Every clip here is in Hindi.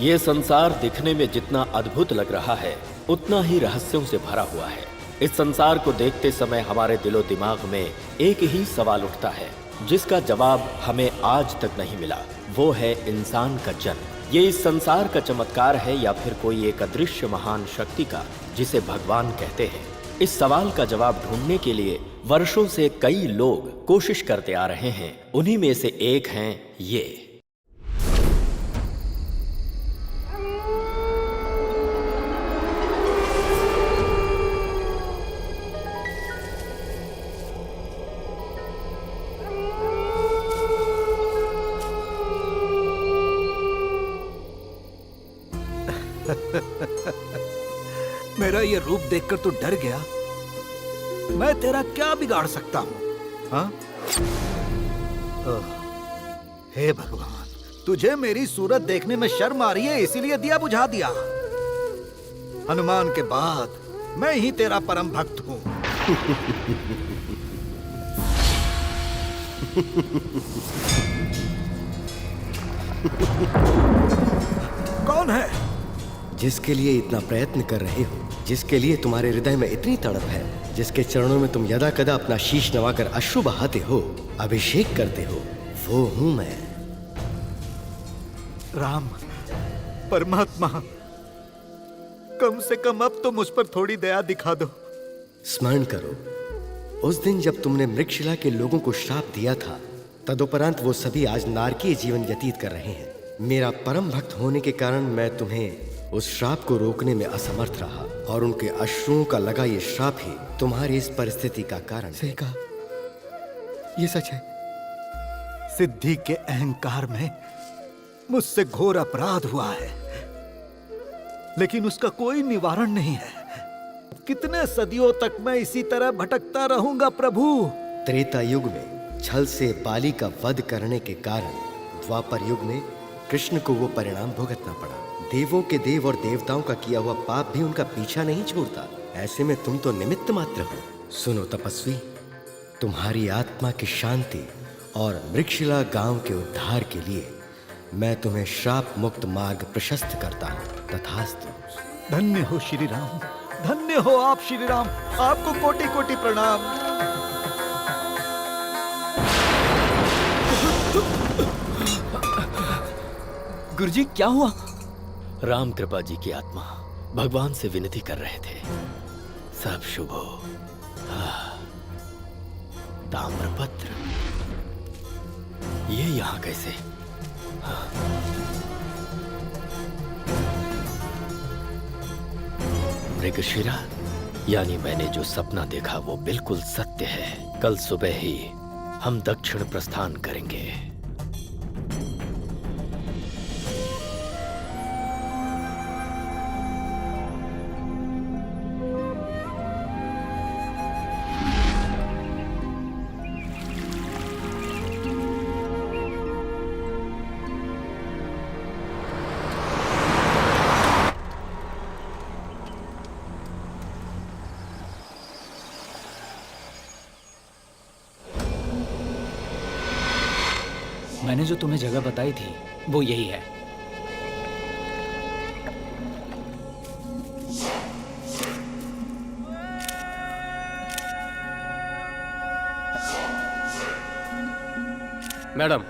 ये संसार दिखने में जितना अद्भुत लग रहा है, उतना ही रहस्यों से भरा हुआ है। इस संसार को देखते समय हमारे दिलो दिमाग में एक ही सवाल उठता है, जिसका जवाब हमें आज तक नहीं मिला। वो है इंसान का जन्म। ये इस संसार का चमत्कार है या फिर कोई एक अदृश्य महान शक्ति का, जिसे भगवान कहते हैं? इस सवाल का जवाब ढूंढने के लिए वर्षों से कई लोग कोशिश करते आ रहे हैं। उन्हीं में से एक हैं ये। मेरा ये रूप देखकर तू डर गया? मैं तेरा क्या बिगाड़ सकता हूँ? हाँ? हे भगवान, तुझे मेरी सूरत देखने में शर्म आ रही है, इसीलिए दिया बुझा दिया। हनुमान के बाद मैं ही तेरा परम भक्त हूँ। कौन है? जिसके लिए इतना प्रयत्न कर रहे हो, जिसके लिए तुम्हारे हृदय में इतनी तड़प है, जिसके चरणों में तुम यदा कदा अपना शीश नवाकर अश्रु बहाते हो, अभिषेक करते हो, वो हूं मैं। राम, परमात्मा, कम से कम अब तो मुझ पर थोड़ी दया दिखा दो। स्मरण करो, उस दिन जब तुमने मृगशिला के लोगों को श्राप दिया था, तदुपरांत वो सभी आज नारकीय जीवन व्यतीत कर रहे हैं। मेरा परम भक्त होने के कारण मैं तुम्हें उस श्राप को रोकने में असमर्थ रहा, और उनके अश्रुओं का लगा ये श्राप ही तुम्हारी इस परिस्थिति का कारण है। कहा, ये सच है। सिद्धि के अहंकार में मुझसे घोर अपराध हुआ है, लेकिन उसका कोई निवारण नहीं है। कितने सदियों तक मैं इसी तरह भटकता रहूंगा प्रभु? त्रेता युग में छल से बाली का वध करने के कारण द्वापर युग में कृष्ण को वो परिणाम भुगतना पड़ा। देवों के देव और देवताओं का किया हुआ पाप भी उनका पीछा नहीं छोड़ता। ऐसे में तुम तो निमित्त मात्र हो। सुनो तपस्वी, तुम्हारी आत्मा की शांति और मृगशिला गांव के उद्धार के लिए मैं तुम्हें श्राप मुक्त मार्ग प्रशस्त करता हूँ। तथास्तु। धन्य हो श्री राम, धन्य हो आप श्री राम, आपको कोटि कोटि प्रणाम। गुरुजी, क्या हुआ? राम कृपा जी की आत्मा भगवान से विनती कर रहे थे, सब शुभ हो। ताम्रपत्र, ये यहां कैसे? मृगशिरा, यानी मैंने जो सपना देखा वो बिल्कुल सत्य है। कल सुबह ही हम दक्षिण प्रस्थान करेंगे। मैंने जो तुम्हें जगह बताई थी वो यही है। मैडम,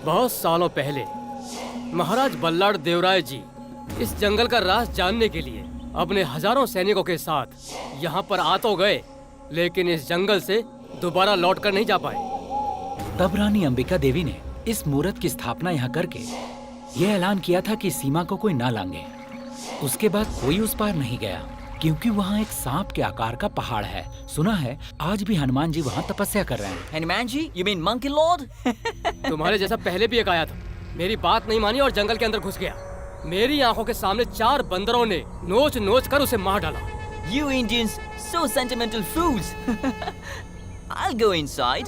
बहुत सालों पहले महाराज बल्लाड़ देवराय जी इस जंगल का राज जानने के लिए अपने हजारों सैनिकों के साथ यहाँ पर आ तो गए, लेकिन इस जंगल से दोबारा लौटकर नहीं जा पाए। तब रानी अंबिका देवी ने इस मूर्त की स्थापना यहाँ करके यह ऐलान किया था कि सीमा को कोई ना लांघे। उसके बाद कोई उस पार नहीं गया, क्योंकि वहाँ एक सांप के आकार का पहाड़ है। सुना है आज भी हनुमान जी वहाँ तपस्या कर रहे हैं। Hanuman ji, you mean monkey lord? तुम्हारे जैसा पहले भी एक आया था, मेरी बात नहीं मानी और जंगल के अंदर घुस गया। मेरी आंखों के सामने 4 बंदरों ने नोच नोच कर उसे मार डाला। You Indians, so sentimental fools. I'll go inside.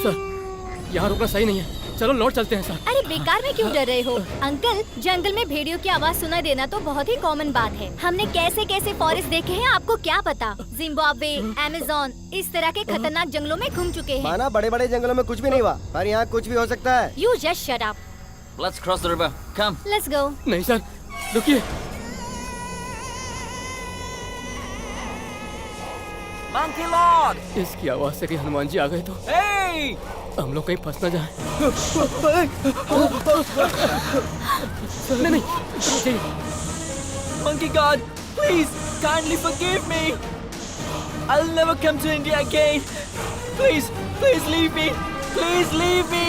Sir, यहाँ रुकना सही नहीं है। चलो लौट चलते हैं सर। अरे बेकार में क्यों डर रहे हो अंकल? जंगल में भेड़ियों की आवाज सुनाई देना तो बहुत ही कॉमन बात है। हमने कैसे कैसे फॉरेस्ट देखे हैं, आपको क्या पता। जिम्बाब्वे, अमेज़न, इस तरह के खतरनाक जंगलों में घूम चुके हैं। माना बड़े बड़े जंगलों में कुछ भी नहीं हुआ, पर यहाँ कुछ भी हो सकता है। You just shut up. Let's cross the river. Come. Let's go. नहीं सर, रुकिए। Monkey Lord! इसकी आवाज से कहीं हनुमान जी आ गए तो Hey! हम लोग कहीं फंस न जाए। नहीं नहीं, रुकिए। Monkey God, please, kindly forgive me. I'll never come to India again. Please, please leave me. Please leave me.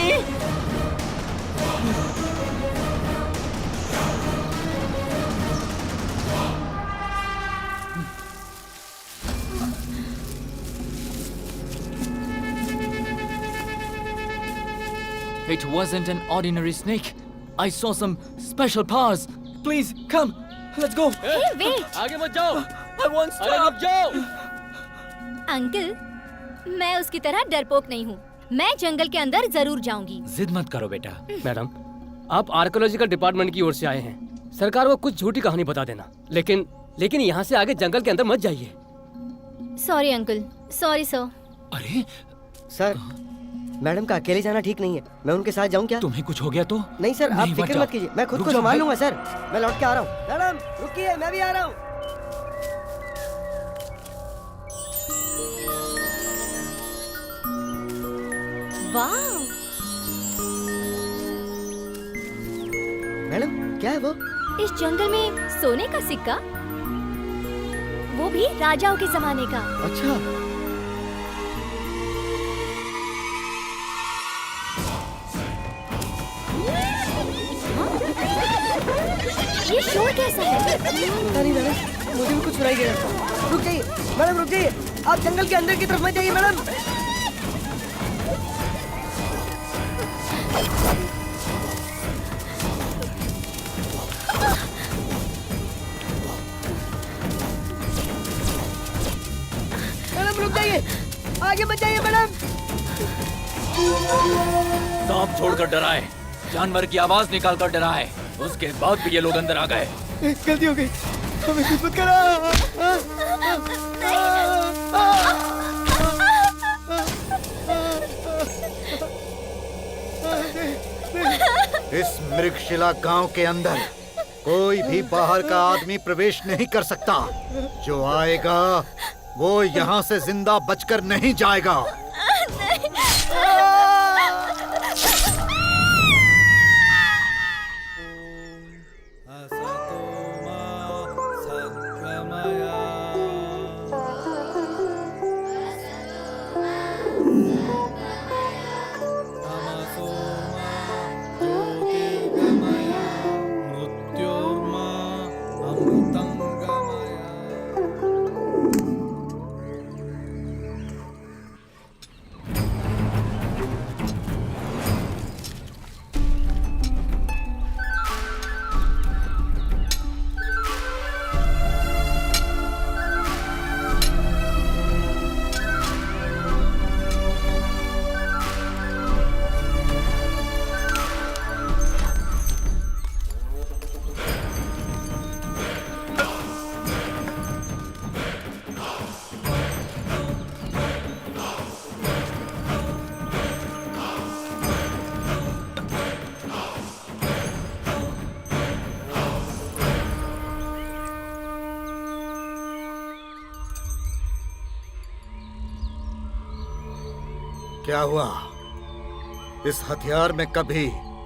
It wasn't an ordinary snake. I saw some special powers. Please, come. Let's go. Hey, wait. आगे मत जाओ। I won't अरे stop. रुक जाओ। अंकल, मैं उसकी तरह डरपोक नहीं हूँ। मैं जंगल के अंदर जरूर जाऊंगी। जिद मत करो बेटा। मैडम, आप आर्कोलॉजिकल डिपार्टमेंट की ओर से आए हैं। सरकार को कुछ झूठी कहानी बता देना, लेकिन यहाँ से आगे जंगल के अंदर मत जाइए। Sorry uncle, sorry sir. अरे सर, मैडम का अकेले जाना ठीक नहीं है। मैं उनके साथ जाऊं क्या? तुम्हें कुछ हो गया तो? नहीं सर, आप मत फिक्र जाओ। मत कीजिए, मैं खुद रुक को जाओ संभाल भाई। लूंगा सर। मैं लौट के आ रहा हूँ। मैडम रुकिए, मैं भी आ रहा हूँ। वाह, मैडम क्या है वो? इस जंगल में सोने का सिक्का, वो भी राजाओं के जमाने का। अच्छा, ये शोर कैसा है? पता नहीं मैडम, मुझे भी कुछ सुनाई दे रहा है। रुक जाइए मैडम, रुक जाइए। आप जंगल के अंदर की तरफ मत जाइए मैडम। मैडम रुक जाइए, आगे मत जाइए मैडम। सांप छोड़कर डराए, जानवर की आवाज निकाल कर डराए, उसके बाद भी ये लोग अंदर आ गए। गलती हो गई, हमें कुछ मत करा। इस मृगशिला गांव के अंदर कोई भी बाहर का आदमी प्रवेश नहीं कर सकता। जो आएगा वो यहाँ से जिंदा बचकर नहीं जाएगा। क्या हुआ? इस हथियार में कभी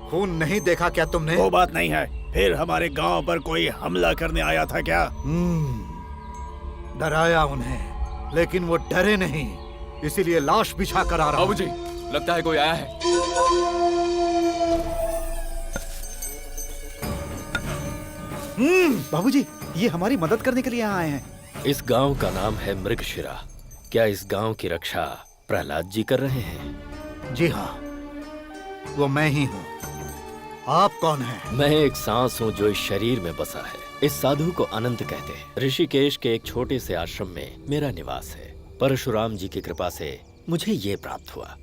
खून नहीं देखा क्या तुमने? वो बात नहीं है। फिर हमारे गांव पर कोई हमला करने आया था क्या? डराया उन्हें, लेकिन वो डरे नहीं, इसीलिए लाश बिछा कर आ रहा हूं। बाबूजी, लगता है कोई आया है। बाबूजी, ये हमारी मदद करने के लिए यहाँ आए हैं। इस गांव का नाम है मृगशिरा। क्या इस गांव की रक्षा प्रहलाद जी कर रहे हैं? जी हाँ, वो मैं ही हूँ। आप कौन हैं? मैं एक सांस हूँ जो इस शरीर में बसा है। इस साधु को अनंत कहते हैं। ऋषिकेश के एक छोटे से आश्रम में मेरा निवास है। परशुराम जी की कृपा से मुझे ये प्राप्त हुआ।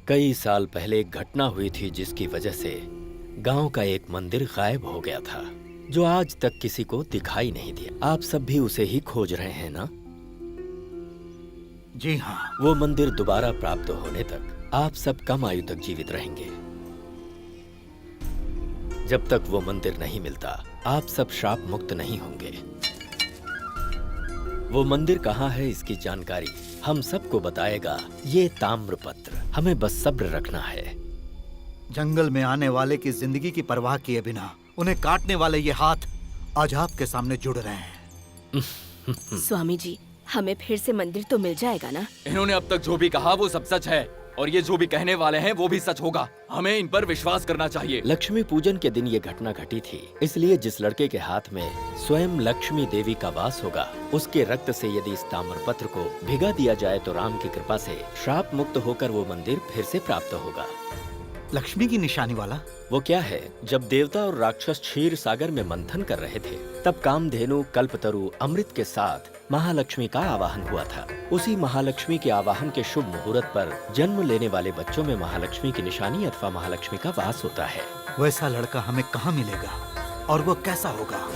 कई साल पहले एक घटना हुई थी जिसकी वजह से गांव का एक मंदिर गायब हो गया था, जो आज तक किसी को दिखाई नहीं दिया। आप सब भी उसे ही खोज रहे हैं ना? जी हाँ। वो मंदिर दोबारा प्राप्त होने तक आप सब कम आयु तक जीवित रहेंगे। जब तक वो मंदिर नहीं मिलता, आप सब श्राप मुक्त नहीं होंगे। वो मंदिर कहाँ है, इसकी जानकारी हम सबको बताएगा ये ताम्रपत्र। हमें बस सब्र रखना है। जंगल में आने वाले की जिंदगी की परवाह किए बिना उन्हें काटने वाले ये हाथ आज आपके सामने जुड़ रहे हैं। स्वामी जी, हमें फिर से मंदिर तो मिल जाएगा ना? इन्होंने अब तक जो भी कहा वो सब सच है, और ये जो भी कहने वाले हैं वो भी सच होगा। हमें इन पर विश्वास करना चाहिए। लक्ष्मी पूजन के दिन ये घटना घटी थी, इसलिए जिस लड़के के हाथ में स्वयं लक्ष्मी देवी का वास होगा, उसके रक्त से यदि इस ताम्रपत्र को भिगा दिया जाए तो राम की कृपा से श्राप मुक्त होकर वो मंदिर फिर से प्राप्त होगा। लक्ष्मी की निशानी वाला? वो क्या है, जब देवता और राक्षस क्षीर सागर में मंथन कर रहे थे, तब कामधेनु कल्पतरु अमृत के साथ महालक्ष्मी का आवाहन हुआ था। उसी महालक्ष्मी के आवाहन के शुभ मुहूर्त पर जन्म लेने वाले बच्चों में महालक्ष्मी की निशानी अथवा महालक्ष्मी का वास होता है। वैसा लड़का हमें कहाँ मिलेगा और वो कैसा होगा?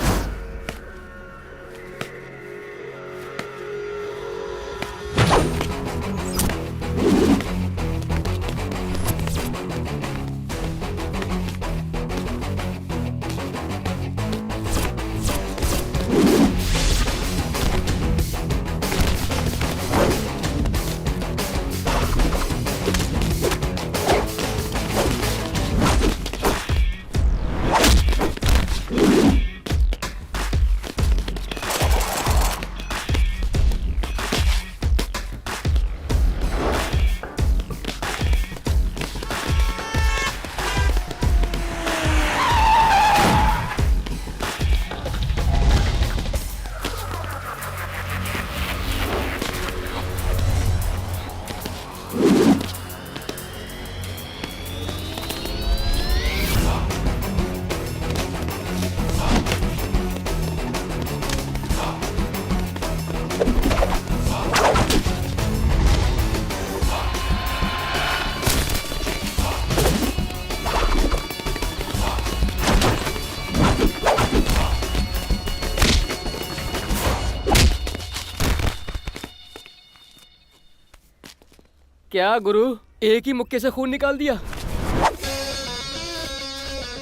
क्या गुरु, एक ही मुक्के से खून निकाल दिया?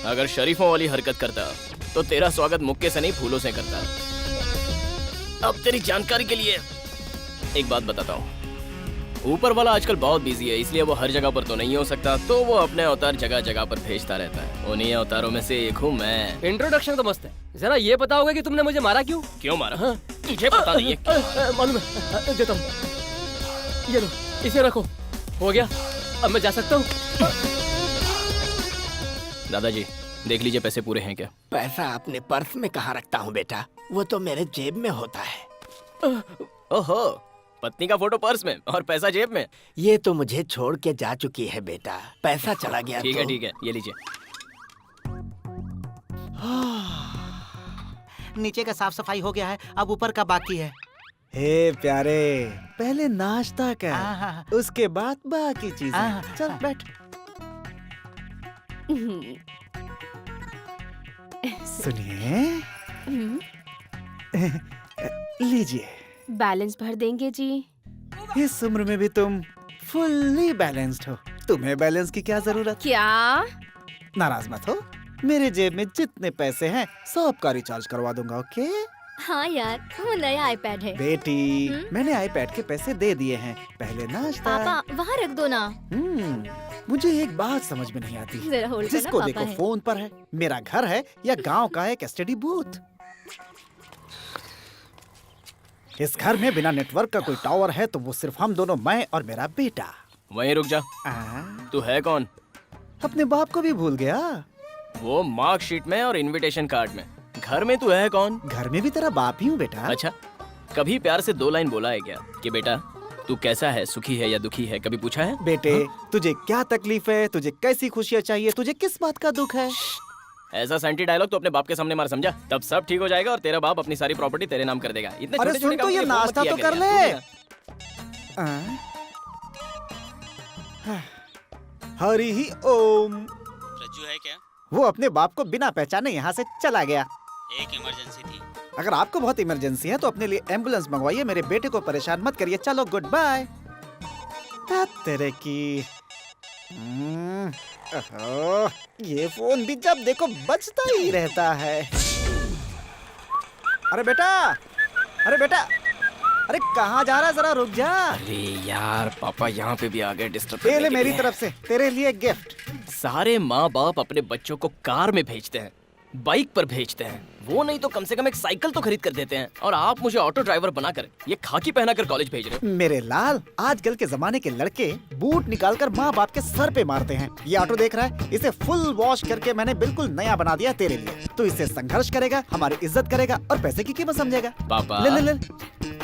अगर शरीफों वाली हरकत करता तो तेरा स्वागत मुक्के से नहीं फूलों से करता। अब तेरी जानकारी के लिए एक बात बताता हूँ। ऊपर वाला आजकल बहुत बिजी है, इसलिए वो हर जगह पर तो नहीं हो सकता, तो वो अपने अवतार जगह जगह पर भेजता रहता है। उन्हीं अवतारों में से एक हूँ मैं। इंट्रोडक्शन तो मस्त है, जरा ये बताओगे कि तुमने मुझे मारा क्यों? क्यों मारा? हाँ? तुझे पता नहीं है? मालूम है, देता हूँ। ये लो, इसे रखो। हो गया, अब मैं जा सकता हूँ। दादाजी देख लीजिए पैसे पूरे हैं क्या? पैसा अपने पर्स में कहाँ रखता हूँ बेटा, वो तो मेरे जेब में होता है। ओहो, पत्नी का फोटो पर्स में और पैसा जेब में? ये तो मुझे छोड़ के जा चुकी है बेटा, पैसा चला गया। ठीक है ठीक है, ये लीजिए। नीचे का साफ सफाई हो गया है, अब ऊपर का बाकी है। हे प्यारे, पहले नाश्ता कर, उसके बाद बाकी चीजें। चल बैठ। सुनिए, लीजिए। बैलेंस भर देंगे जी। इस उम्र में भी तुम फुल्ली बैलेंस्ड हो, तुम्हें बैलेंस की क्या जरूरत? क्या? नाराज मत हो, मेरे जेब में जितने पैसे हैं सबका रिचार्ज करवा दूंगा। ओके? हाँ यार, वो नया आईपैड है। बेटी, मैंने आईपैड के पैसे दे दिए हैं, पहले नाश्ता। पापा वहाँ रख दो ना। मुझे एक बात समझ में नहीं आती, जरा होल्ड करना, जिसको पापा देखो है। फोन पर है, मेरा घर है या गांव का एक एसटीडी बूथ। इस घर में बिना नेटवर्क का कोई टावर है तो वो सिर्फ हम दोनों, मैं और मेरा बेटा। वहीं रुक जा। तू है कौन? अपने बाप को भी भूल गया? वो मार्कशीट में और इनविटेशन कार्ड में। घर में तू है कौन? घर में भी तेरा बाप ही हूँ बेटा। अच्छा, कभी प्यार से 2 लाइन बोला है क्या कि बेटा तू कैसा है, सुखी है या दुखी है, कभी पूछा है? बेटे, तुझे क्या तकलीफ है, तुझे कैसी खुशियाँ चाहिए, तुझे किस बात का दुख है? ऐसा सैंटी डायलॉग तो अपने बाप के सामने मार, समझा? तब सब ठीक हो जाएगा और तेरा बाप अपनी सारी प्रॉपर्टी तेरे नाम कर देगा। इतने अरे सुन तो, ये नाश्ता तो कर ले। हरि ही ओम। रज्जू है क्या? वो अपने बाप को बिना पहचाने यहाँ से चला गया। एक इमरजेंसी थी। अगर आपको बहुत इमरजेंसी है तो अपने लिए एम्बुलेंस मंगवाइए, मेरे बेटे को परेशान मत करिए। चलो गुड बाय। तेरे की ओहो, ये फोन भी जब देखो बजता ही रहता है। अरे बेटा, अरे बेटा, अरे कहाँ जा रहा है, जरा रुक जा। अरे यार पापा यहाँ पे भी आ गए डिस्टर्ब ये ले मेरी तरफ से तेरे लिए गिफ्ट। सारे माँ बाप अपने बच्चों को कार में भेजते हैं, बाइक पर भेजते हैं, वो नहीं तो कम से कम एक साइकिल तो खरीद कर देते हैं, और आप मुझे ऑटो ड्राइवर बनाकर ये खाकी पहनाकर कॉलेज भेज रहे हो। मेरे लाल, आजकल के जमाने के लड़के बूट निकालकर माँ बाप के सर पे मारते हैं। ये ऑटो देख रहा है, इसे फुल वॉश करके मैंने बिल्कुल नया बना दिया तेरे लिए। तू इससे संघर्ष करेगा, हमारी इज्जत करेगा और पैसे की कीमत समझेगा। पापा ले ले ले।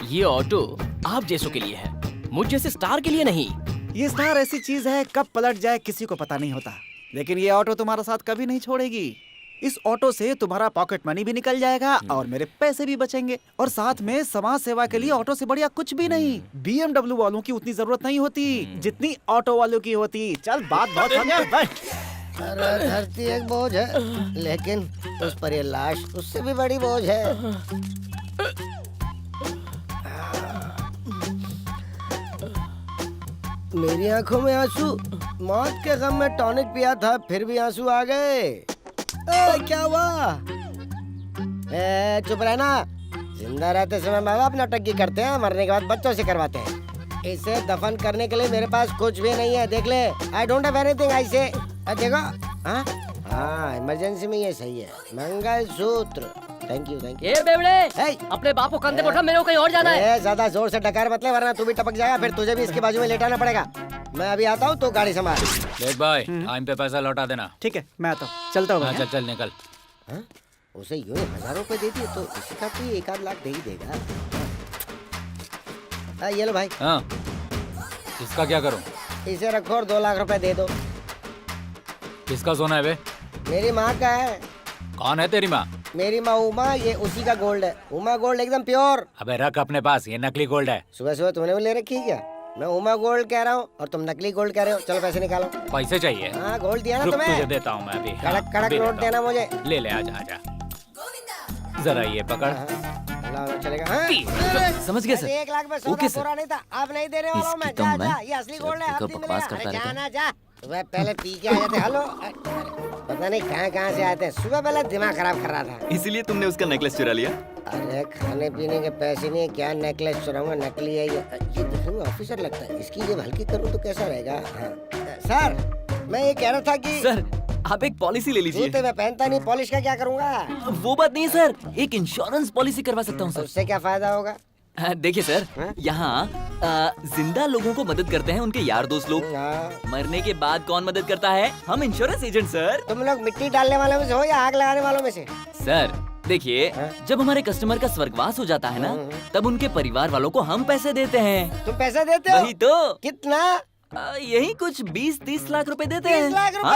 ये ऑटो आप जैसों के लिए है, मुझ जैसे स्टार के लिए नहीं। ये स्टार ऐसी चीज है, कब पलट जाए किसी को पता नहीं होता, लेकिन ये ऑटो तुम्हारा साथ कभी नहीं छोड़ेगी। इस ऑटो से तुम्हारा पॉकेट मनी भी निकल जाएगा और मेरे पैसे भी बचेंगे, और साथ में समाज सेवा के लिए ऑटो से बढ़िया कुछ भी नहीं। BMW वालों की उतनी जरूरत नहीं होती जितनी ऑटो वालों की होती। चल बात बहुत हो गया, बैठ। अरे धरती एक बोझ है, लेकिन उस पर ये लाश उससे भी बड़ी बोझ है। मेरी आंखों में आंसू, मौत के गम में टॉनिक पिया था फिर भी आंसू आ गए। क्या हुआ? चुप रहना। जिंदा रहते समय माँ बाप नौटंकी करते हैं, मरने के बाद बच्चों से करवाते हैं। इसे दफन करने के लिए मेरे पास कुछ भी नहीं है, देख ले। I don't have anything. ऐसे देखो, हाँ इमरजेंसी में ये सही है। Mangalsutra, thank you thank you. ये बेवड़े, अपने बाप को कंधे पे उठा, मेरे को कहीं और जाना है। ज्यादा जोर से डकार मत ले, वरना तू भी टपक जाएगा, फिर तुझे भी इसके बाजू में लेटाना पड़ेगा। मैं अभी आता हूँ, तो गाड़ी संभाल। देख भाई, टाइम पे पैसा लौटा देना। ठीक है, मैं आता हूँ, चलता हूँ। चल चल निकल। उसे यूं 1000 रुपए दे दिए तो इसका तो 1-8 लाख दे ही देगा। ये लो भाई। हाँ, इसका क्या करूँ? इसे रखो और 2 लाख रुपए दे दो। किसका सोना है बे? मेरी माँ का है। कौन है तेरी माँ? मेरी माँ उमा, ये उसी का गोल्ड है। उमा गोल्ड एकदम प्योर। अबे रख अपने पास, ये नकली गोल्ड है। सुबह सुबह तुमने भी ले रखी है क्या? मैं उमा गोल्ड कह रहा हूँ और तुम नकली गोल्ड कह रहे हो। चलो पैसे निकालो। पैसे चाहिए? हाँ, गोल्ड दिया ना रुक, तुम्हें। तुझे देता हूँ मैं अभी। कड़क कड़क नोट देना मुझे। ले ले, आजा आजा। जरा ये पकड़। चलेगा। समझ गया सर। 1 लाख में सौदा पूरा नहीं था, आप नहीं देने वाला हूँ मैं। जा जा, ये असली गोल्ड है, आप जाना जा। सुबह पहले पी के आ जाते। हेलो, पता नहीं कहाँ से आते हैं। सुबह पहले दिमाग खराब कर रहा था, इसीलिए तुमने उसका नेकलेस चुरा लिया। अरे खाने पीने के पैसे नहीं है, क्या नेकलेस चुराऊंगा? नकली है ये देखने में ऑफिसर लगता है। इसकी ये हल्की करूँ तो कैसा रहेगा? सर मैं ये कह रहा था कि सर आप एक पॉलिसी ले लीजिए। जूते मैं पहनता नहीं, पॉलिश का क्या करूँगा? वो बात नहीं है सर, एक इंश्योरेंस पॉलिसी करवा सकता हूँ सर। उससे क्या फायदा होगा? देखिए सर, यहाँ जिंदा लोगों को मदद करते हैं उनके यार दोस्त लोग, मरने के बाद कौन मदद करता है? हम इंश्योरेंस एजेंट सर। तुम लोग मिट्टी डालने वालों में से हो या आग लगाने वालों में से? सर देखिए, जब हमारे कस्टमर का स्वर्गवास हो जाता है ना, तब उनके परिवार वालों को हम पैसे देते हैं। तुम पैसे देते हो? वही तो। कितना? यही कुछ 20-30 लाख रुपए देते हैं। 30 लाख रुपए?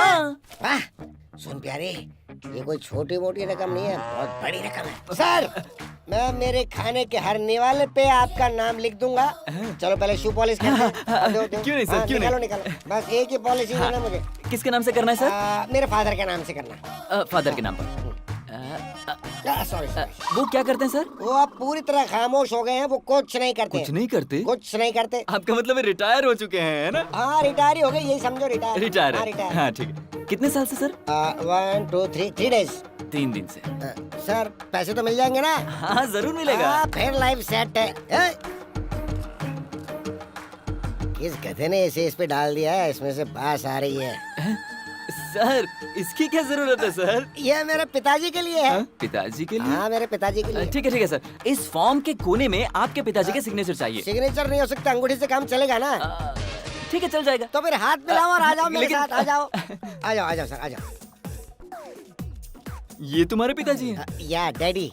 हाँ। सुन प्यारे, ये कोई छोटी मोटी रकम नहीं है, बहुत बड़ी रकम है। सर मैं मेरे खाने के हर निवाले पे आपका नाम लिख दूंगा। चलो पहले शू पॉलिश करते हैं। क्यों नहीं सर, क्यों निकालो नहीं? निकालो, बस एक ही पॉलिसी देना मुझे। किसके नाम से करना है सर? मेरे फादर के नाम से करना। फादर के नाम पर? सॉरी वो क्या करते हैं सर? वो अब पूरी तरह खामोश हो गए हैं, वो कुछ नहीं करते। कुछ नहीं करते? कुछ नहीं करते। आपका मतलब रिटायर हो चुके हैं, है ना? हाँ रिटायर ही हो गए, यही समझो रिटायर। रिटायर हाँ, है। रिटायर। हाँ ठीक है। कितने साल से सर? 1 2 3 डेज। 3 दिन से। सर पैसे तो मिल जाएंगे ना? हाँ जरूर मिलेगा। फिर लाइफ सेट है। इस गधे ने इसे इस पे डाल दिया है, इसमें से बास आ रही है। सर इसकी क्या जरूरत है सर? ये मेरे पिताजी के लिए है। पिताजी के लिए? हाँ मेरे पिताजी के लिए। ठीक है सर, इस फॉर्म के कोने में आपके पिताजी के सिग्नेचर चाहिए। सिग्नेचर नहीं हो सकता, अंगूठी से काम चलेगा ना? ठीक है चल जाएगा। तो फिर हाथ मिलाओ और आ जाओ मेरे साथ। आ जाओ आ जाओ सर, आ जाओ। ये तुम्हारे पिताजी हैं? या डैडी।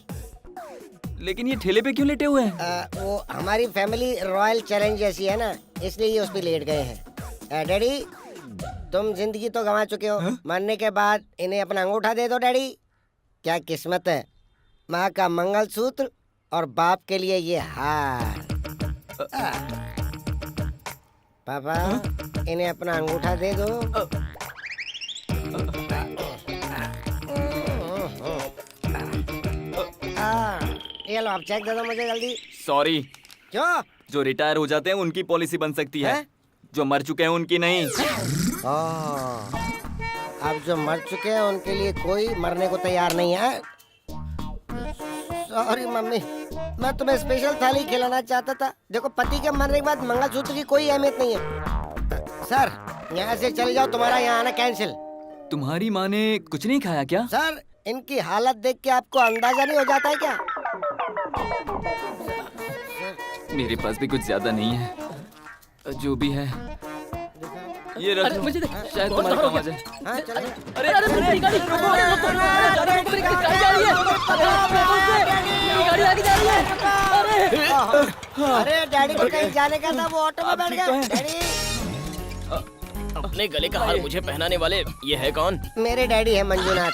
लेकिन ये ठेले पे क्यों लेटे हुए हैं? वो हमारी फैमिली रॉयल चैलेंज जैसी है ना, इसलिए ये उस पे लेट गए हैं। डैडी तुम जिंदगी तो गंवा चुके हो, मरने के बाद इन्हें अपना अंगूठा दे दो। डैडी क्या किस्मत है, माँ का मंगलसूत्र और बाप के लिए ये हार। पापा इन्हें अपना अंगूठा दे दो। ये लो आप चेक दे दो मुझे जल्दी। सॉरी, क्यों? जो रिटायर हो जाते हैं उनकी पॉलिसी बन सकती है, जो मर चुके हैं उनकी नहीं। अब जो मर चुके हैं उनके लिए कोई मरने को तैयार नहीं है। सॉरी मम्मी, मैं तुम्हें स्पेशल थाली खिलाना चाहता था। देखो पति के मरने के बाद मंगलसूत्र की कोई अहमियत नहीं है। सर यहाँ से चले जाओ, तुम्हारा यहाँ आना कैंसिल। तुम्हारी माँ ने कुछ नहीं खाया क्या? सर इनकी हालत देख के आपको अंदाजा नहीं हो जाता है क्या? मेरे पास भी कुछ ज्यादा नहीं है, जो भी है ये रख लो, शायद तुम्हारे काम आ जाए। अरे अरे मेरी गाड़ी रुको, अरे रुको, अरे मेरी गाड़ी जा रही है, गाड़ी आगे जा रही है। अरे डैडी को कहीं जाने का था, वो ऑटो में बैठ गए। डैडी अपने गले का हार मुझे पहनाने वाले ये है कौन? मेरे डैडी है मंजूनाथ।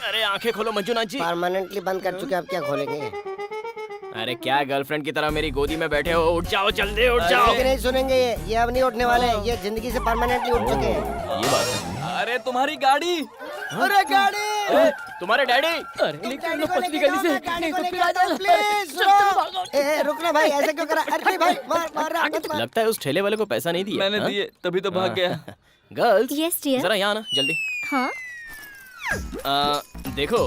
अरे आंखें खोलो मंजूनाथ जी। परमानेंटली बंद कर चुके, अब क्या खोलेंगे? अरे क्या गर्लफ्रेंड की तरह मेरी गोदी में बैठे हो? उठ जाओ जल्दी, उठ जाओ। नहीं सुनेंगे ये अब नहीं उठने वाले, ये जिंदगी से परमानेंटली उठ चुके हैं। ये बात है। अरे तुम्हारी गाड़ी, अरे गाड़ी, तुम्हारे डैडी। अरे निकल लो पतली गली से, नहीं तो फिर आ जाओ। प्लीज रुकना भाई, ऐसे क्यों करा? अरे भाई मार रहा है। लगता है उस ठेले वाले को पैसा नहीं दिया। मैंने दिए तभी तो भाग गया। Girls yes dear. जरा यहाँ आना जल्दी। हाँ देखो,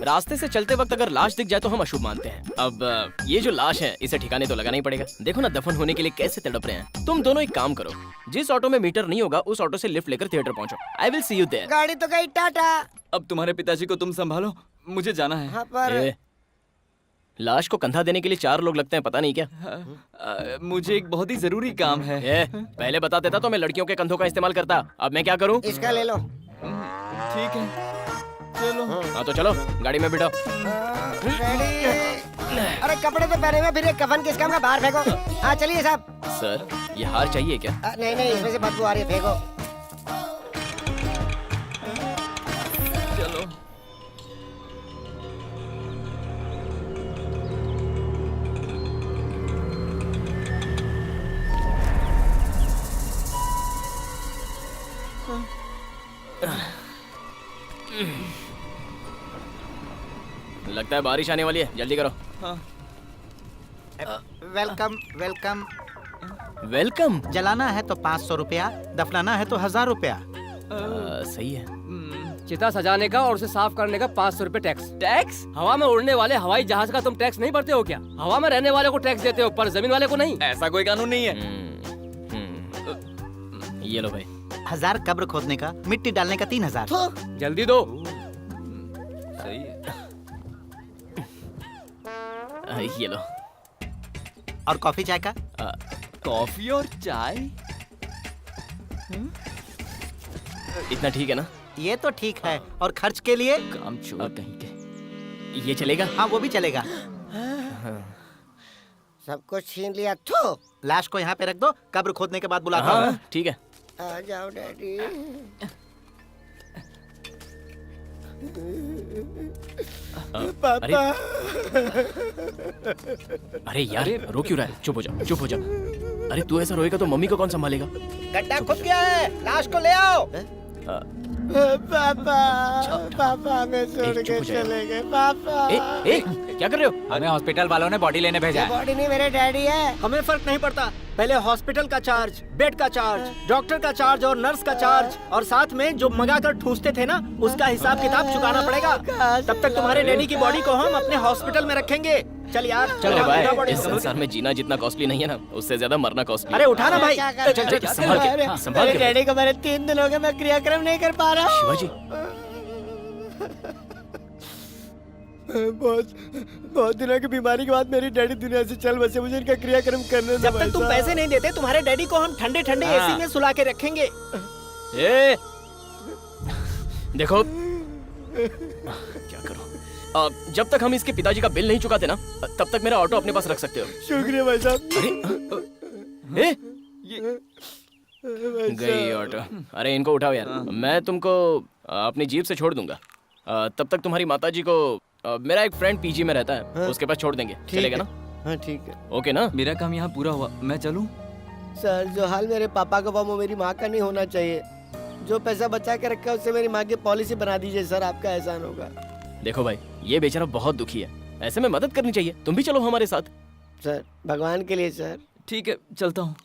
रास्ते से चलते वक्त अगर लाश दिख जाए तो हम अशुभ मानते हैं। अब ये जो लाश है इसे ठिकाने तो लगाना ही पड़ेगा। देखो ना दफन होने के लिए कैसे तड़प रहे हैं। तुम दोनों एक काम करो, जिस ऑटो में मीटर नहीं होगा उस ऑटो से लिफ्ट लेकर थिएटर पहुंचो। I will see you there. गाड़ी तो गई टाटा। अब तुम्हारे पिताजी को तुम संभालो, मुझे जाना है। हाँ पर लाश को कंधा देने के लिए 4 लोग लगते हैं, पता नहीं क्या? मुझे एक बहुत ही जरूरी काम है। पहले बता देता तो मैं लड़कियों के कंधों का इस्तेमाल करता। अब मैं क्या करूं? इसका ले लो। ठीक है चलो। हाँ तो चलो गाड़ी में बिठाओ। अरे कपड़े तो पहने हुए, फिर एक कफन किस काम का? बाहर फेंको। हाँ चलिए साहब। सर ये हार चाहिए क्या? नहीं नहीं, इसमें से बदबू आ रही है, फेंको। चलो। लगता है बारिश आने वाली है, जल्दी करो। Welcome welcome welcome. जलाना है तो 500 रुपया, दफनाना है तो 1000 रुपया। सही है। चिता सजाने का और उसे साफ करने का 500 रुपए टैक्स। टैक्स? हवा में उड़ने वाले हवाई जहाज का तुम टैक्स नहीं भरते हो क्या? हवा में रहने वाले को टैक्स देते हो पर जमीन वाले को नहीं। ऐसा कोई कानून नहीं है। ये लो भाई। 1000 कब्र खोदने का, मिट्टी डालने का 3000। जल्दी दो। सही है। ये लो। और कॉफी चाय का? कॉफी और चाय? इतना ठीक है ना? ये तो ठीक है। और खर्च के लिए? काम चोर कहीं के। ये चलेगा? हाँ वो भी चलेगा। सब कुछ छीन लिया। थू। लाश को यहाँ पे रख दो, कब्र खोदने के बाद बुलाता हूँ। हाँ ठीक है। आ जाओ डैडी। अरे अरे यार रो क्यों रहा है? चुप हो जा, चुप हो जा। अरे तू ऐसा रोएगा तो मम्मी को कौन संभालेगा? गड्ढा खुद गया है, लाश को ले आओ। पापा पापा हमें छोड़ के चले गए। पापा क्या कर रहे हो? हमें हॉस्पिटल वालों ने बॉडी लेने भेजा है। बॉडी नहीं, मेरे डैडी है। हमें फर्क नहीं पड़ता, पहले हॉस्पिटल का चार्ज, बेड का चार्ज, डॉक्टर का चार्ज और नर्स का चार्ज, और साथ में जो मंगा कर ठूसते थे ना उसका हिसाब किताब चुकाना पड़ेगा। तब तक तुम्हारे डैडी की बॉडी को हम अपने हॉस्पिटल में रखेंगे। चल यार चल भाई, इस संसार में जीना जितना कॉस्टली नहीं है ना, उससे ज्यादा मरना कॉस्टली। अरे उठा ना भाई। संभाल के। डैडी को मेरे 3 दिन हो गए, मैं क्रियाक्रम नहीं कर पा रहा। शिवाजी बहुत दिनों की बीमारी के बाद मेरी डैडी दुनिया से चल बसे। मुझे इनका क्रियाक्रम करने दो। जब तक तुम पैसे नहीं देते तुम्हारे डैडी को हम ठंडे ठंडे एसी में सुला के रखेंगे। देखो क्या करो, जब तक हम इसके पिताजी का बिल नहीं चुकाते ना तब तक मेरा ऑटो अपने पास रख सकते हो। शुक्रिया भाई साहब। गई ऑटो। अरे इनको उठाओ यार, मैं तुमको अपनी जीप से छोड़ दूंगा। तब तक तुम्हारी माताजी को मेरा एक फ्रेंड पीजी में रहता है, उसके पास छोड़ देंगे। चलेगा ना? हाँ ठीक है। ओके ना? मेरा काम यहाँ पूरा हुआ, मैं चलूं? सर जो हाल मेरे पापा का हुआ वो मेरी माँ का नहीं होना चाहिए। जो पैसा बचा के रखा है उससे मेरी माँ की पॉलिसी बना दीजिए सर, आपका एहसान होगा। देखो भाई, ये बेचारा बहुत दुखी है, ऐसे में मदद करनी चाहिए। तुम भी चलो हमारे साथ। सर भगवान के लिए सर। ठीक है, चलता हूँ।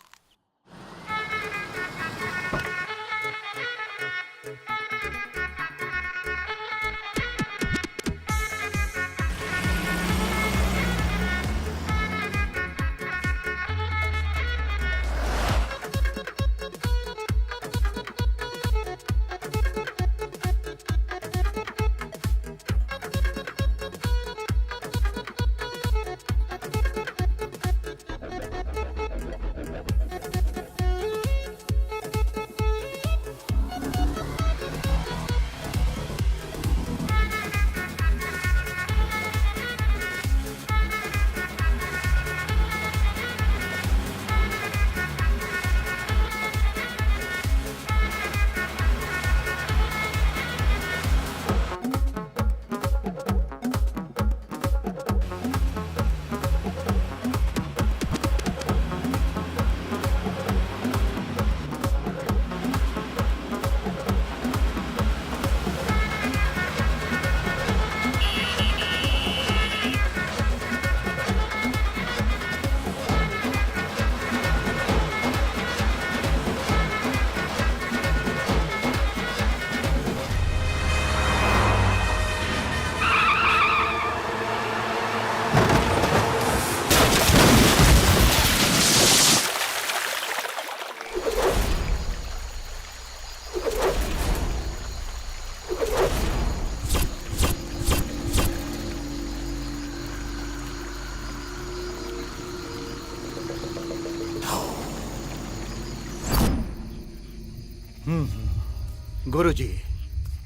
गुरुजी,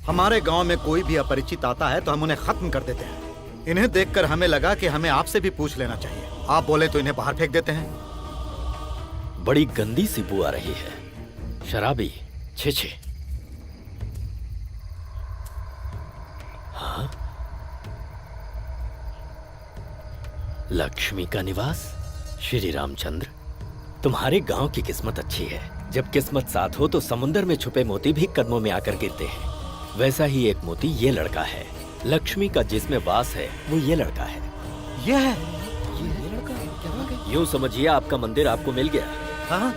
हमारे गांव में कोई भी अपरिचित आता है तो हम उन्हें खत्म कर देते हैं। इन्हें देखकर हमें लगा कि हमें आपसे भी पूछ लेना चाहिए। आप बोले तो इन्हें बाहर फेंक देते हैं। बड़ी गंदी सी बू आ रही है, शराबी। छे छे। हाँ, लक्ष्मी का निवास। श्री रामचंद्र, तुम्हारे गांव की किस्मत अच्छी है। जब किस्मत साथ हो तो समुद्र में छुपे मोती भी कदमों में आकर गिरते हैं। वैसा ही एक मोती ये लड़का है। लक्ष्मी का जिसमें वास है वो ये लड़का है। ये है? ये लड़का? यूं समझिए आपका मंदिर आपको मिल गया। हाँ?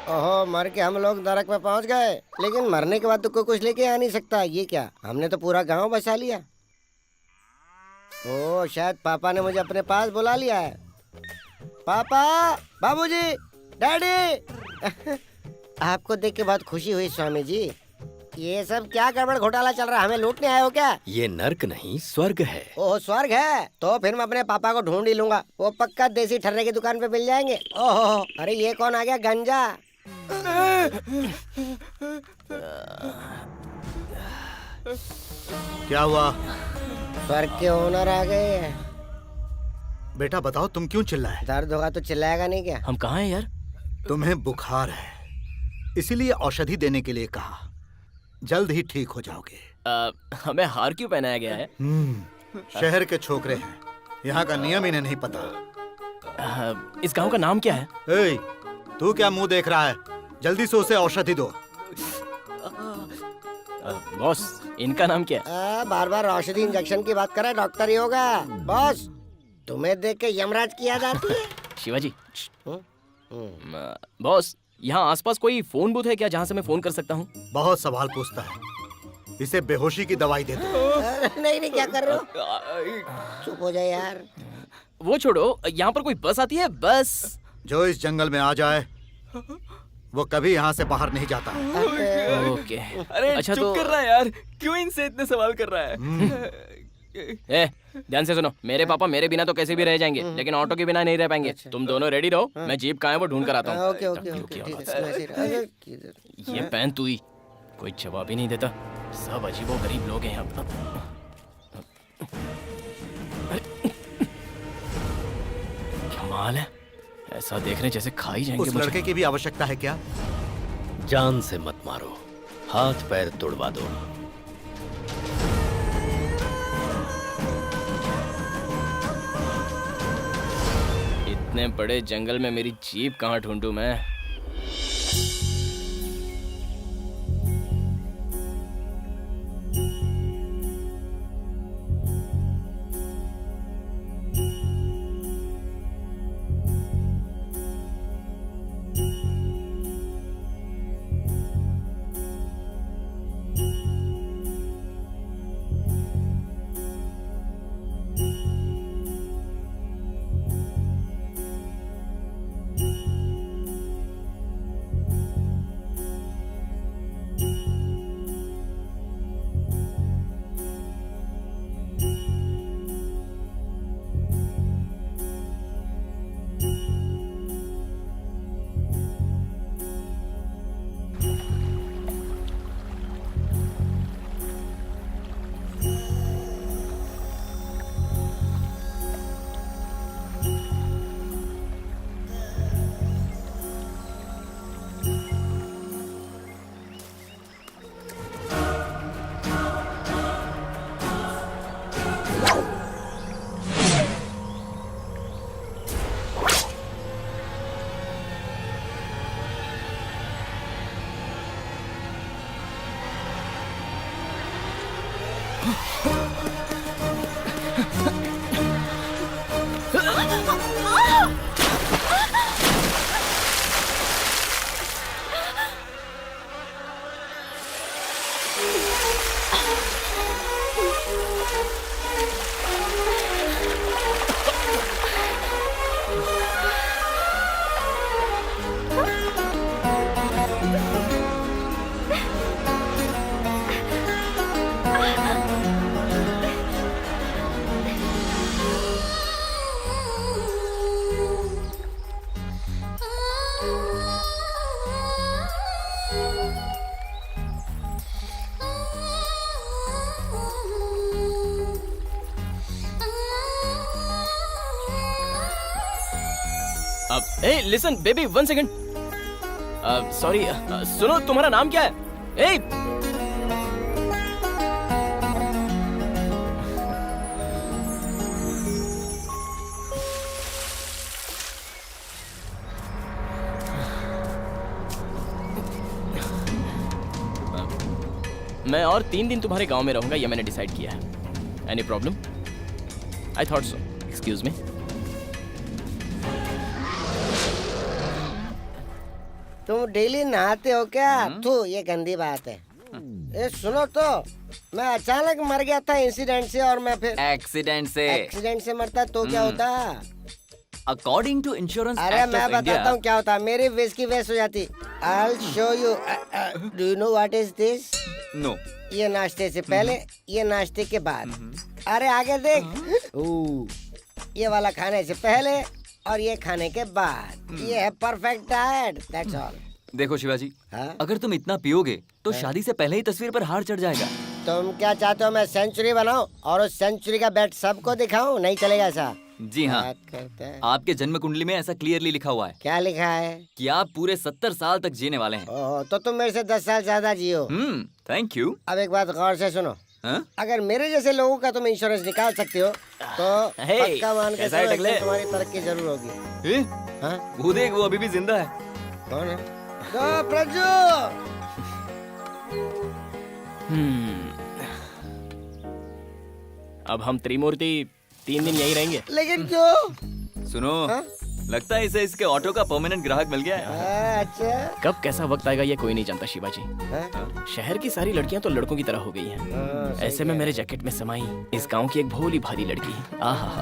ओहो, मर के हम लोग नरक में पहुंच गए, लेकिन मरने के बाद तो कोई कुछ लेके आ नहीं सकता। ये क्या, हमने तो पूरा गांव बचा लिया। ओ, शायद पापा ने मुझे अपने पास बुला लिया है। पापा, बाबूजी, डैडी। आपको देख के बहुत खुशी हुई स्वामी जी। ये सब क्या गड़बड़ घोटाला चल रहा है? हमें लूटने आए हो क्या? ये नर्क नहीं, स्वर्ग है। ओह, स्वर्ग है तो फिर मैं अपने पापा को ढूंढ ही लूंगा। वो पक्का देसी ठर्रे की दुकान पे मिल जाएंगे। ओह, अरे ये कौन आ गया? गंजा। क्या हुआ? स्वर्ग के ओनर आ गए हैं। बेटा बताओ, तुम क्यों चिल्लाए? दर्द होगा तो चिल्लाएगा नहीं क्या? हम कहाँ हैं यार? तुम्हें बुखार है, इसीलिए औषधि देने के लिए कहा। जल्द ही ठीक हो जाओगे। हमें हार क्यों पहनाया गया है? शहर के छोकरे हैं, यहाँ का नियम इन्हें नहीं पता। इस गांव का नाम क्या है? ए, तू क्या मुंह देख रहा है? जल्दी से उसे औषधि दो। बॉस, इनका नाम क्या है? बार बार औषधि इंजेक्शन की बात कर रहा है, डॉक्टर ही होगा। बॉस, तुम्हें देख के यमराज की याद आती है। शिवाजी। बॉस, यहाँ आसपास कोई फोन बूथ है क्या जहाँ से मैं फोन कर सकता हूँ? बहुत सवाल पूछता है। इसे बेहोशी की दवाई दे दो। नहीं, क्या कर रहे हो? चुप हो जाए यार। वो छोड़ो, यहाँ पर कोई बस आती है? बस जो इस जंगल में आ जाए वो कभी यहाँ से बाहर नहीं जाता। ओके। अरे अच्छा, चुप तो कर रहा है यार, क्यों इनसे इतने सवाल कर रहा है? ध्यान से सुनो, मेरे पापा मेरे बिना तो कैसे भी रह जाएंगे, लेकिन ऑटो के बिना नहीं रह पाएंगे। तुम दोनों रेडी रहो, मैं जीप कहाँ है वो ढूंढ कर आता हूँ। ये पैन तू ही, कोई जवाब ही नहीं देता। सब अजीबो गरीब लोग हैं यहाँ पर। कमाल है, ऐसा देख रहे जैसे खा ही जाएंगे। उस लड़के की भी आवश्यकता है क्या? जान से मत मारो, हाथ पैर तोड़वा दो। इतने बड़े जंगल में मेरी जीप कहाँ ढूंढूं मैं? Hey, listen, baby, 1 second. Sorry, सुनो, तुम्हारा नाम क्या है? Hey! मैं और 3 दिन तुम्हारे गांव में रहूंगा, ये मैंने डिसाइड किया है। Any problem? I thought so. Excuse me. तुम डेली नहाते हो क्या? तू ये गंदी बात है। ए सुनो तो, मैं अचानक मर गया था इंसिडेंट से, और मैं फिर एक्सीडेंट से मरता तो क्या होता? अकॉर्डिंग टू इंश्योरेंस अरे मैं बताता हूँ क्या होता। मेरी विस्की वेस्ट हो जाती। I'll show you. Do you know what is this? No. ये नाश्ते से पहले, ये नाश्ते के बाद। अरे आगे देख। ये वाला खाने से पहले और ये खाने के बाद। ये है परफेक्ट डाइट। That's all. देखो शिवाजी, अगर तुम इतना पियोगे तो शादी से पहले ही तस्वीर पर हार चढ़ जाएगा। तुम क्या चाहते हो, मैं सेंचुरी बनाऊं और उस सेंचुरी का बेट सबको दिखाऊं? नहीं चलेगा ऐसा। जी हाँ, आपके जन्म कुंडली में ऐसा क्लियरली लिखा हुआ है। क्या लिखा है? कि आप पूरे 70 साल तक जीने वाले हैं। तो तुम मेरे से 10 साल ज्यादा जियो। Thank you. अब एक बात गौर से सुनो। अगर मेरे जैसे लोगों का तुम इंश्योरेंस निकाल सकते हो तो पक्का मान के चलो कि तुम्हारी तरक्की जरूर होगी। वो देख, वो अभी भी जिंदा है। कौन है? तो प्रजू। अब हम त्रिमूर्ति 3 दिन यही रहेंगे। लेकिन क्यों? सुनो, लगता है इसे इसके ऑटो का परमानेंट ग्राहक मिल गया है। अच्छा। कब कैसा वक्त आएगा ये कोई नहीं जानता शिवाजी। शहर की सारी लड़कियां तो लड़कों की तरह हो गई हैं। ऐसे में मेरे जैकेट में समाई इस गांव की एक भोली भाली लड़की, आहा,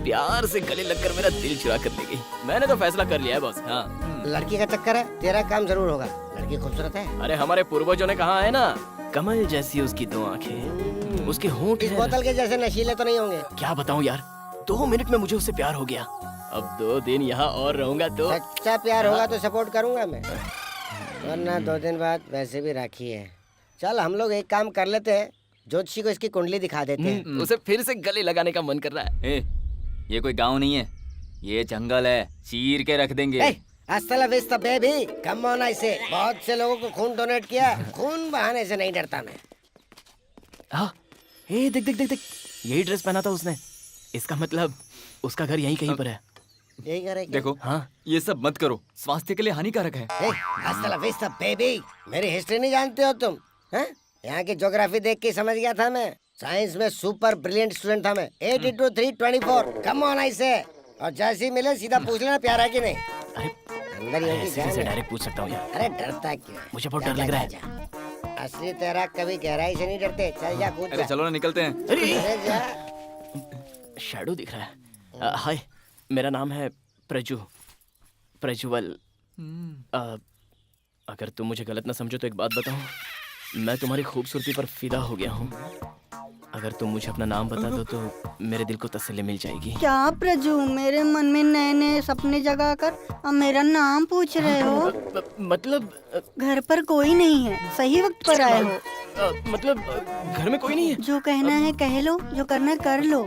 प्यार से गले लगकर मेरा दिल चुरा कर ले गई। मैंने तो फैसला कर लिया है बॉस। हाँ, लड़की का चक्कर है, तेरा काम जरूर होगा। लड़की खूबसूरत है। अरे हमारे पूर्वजों ने कहा है ना, कमल जैसी उसकी 2 आंखें, उसके होंठ इस बोतल के जैसे नशीले तो नहीं होंगे। क्या बताऊं यार, 2 मिनट में मुझे उससे प्यार हो गया। अब 2 दिन यहाँ और रहूंगा तो सच्चा प्यार होगा तो सपोर्ट करूंगा मैं, वरना 2 दिन बाद वैसे भी राखी है। चल हम लोग एक काम कर लेते हैं, ज्योतिषी को इसकी कुंडली दिखा देते हैं। उसे फिर से गले लगाने का मन कर रहा है। ये कोई गांव नहीं है, ये जंगल है, चीर के रख देंगे। हasta la vista baby, come on ऐसे। बहुत से लोगों को खून डोनेट किया, खून बहाने से नहीं डरता मैं। हाँ, देख देख देख देख, यही ड्रेस पहना था उसने। इसका मतलब उसका घर यहीं कहीं पर है। यही करेंगे। देखो हाँ, ये सब मत करो, स्वास्थ्य के लिए हानिकारक है। हasta la vista, baby। मेरी हिस्ट्री नहीं जानते हो तुम? हैं? यहाँ की ज्योग्राफी देख के समझ गया था मैं। साइंस में सुपर ब्रिलियंट स्टूडेंट था मैं। 82 324 कम ऑन ऐसे। और जैसे ही मिले सीधा पूछ लेना प्यार है कि नहीं। अंदर ही होगी ऐसे डायरेक्ट पूछ सकता हूँ यार। अरे डरता क्यों है? मुझे बहुत डर लग रहा है। असली तैराक कभी गहराई से नहीं डरते। चल जा कूद अरे चलो ना निकलते हैं। अरे जा। शैडो दिख रहा है। हाय, मेरा नाम है प्रज्वल। अगर तुम मुझे गलत ना समझो तो एक बात बताऊं, मैं तुम्हारी खूबसूरती पर फिदा हो गया हूँ। अगर तुम मुझे अपना नाम बता दो तो मेरे दिल को तसल्ली मिल जाएगी। क्या प्रजू, मेरे मन में नए नए सपने जगा कर अब मेरा नाम पूछ रहे हो? मतलब घर पर कोई नहीं है, सही वक्त पर आए हो। मतलब घर में कोई नहीं है? जो कहना है कह लो, जो करना है कर लो।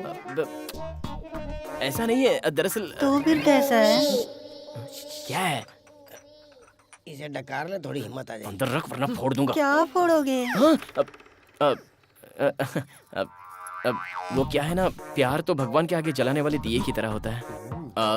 ऐसा नहीं है दरअसल। तो फिर कैसा है? क्या है? इसे डकार ले, थोड़ी हिम्मत आ जाएगी। अंदर रख वरना फोड़ दूंगा। क्या फोड़ोगे? अब वो क्या है ना, प्यार तो भगवान के आगे जलाने वाले दिए की तरह होता है।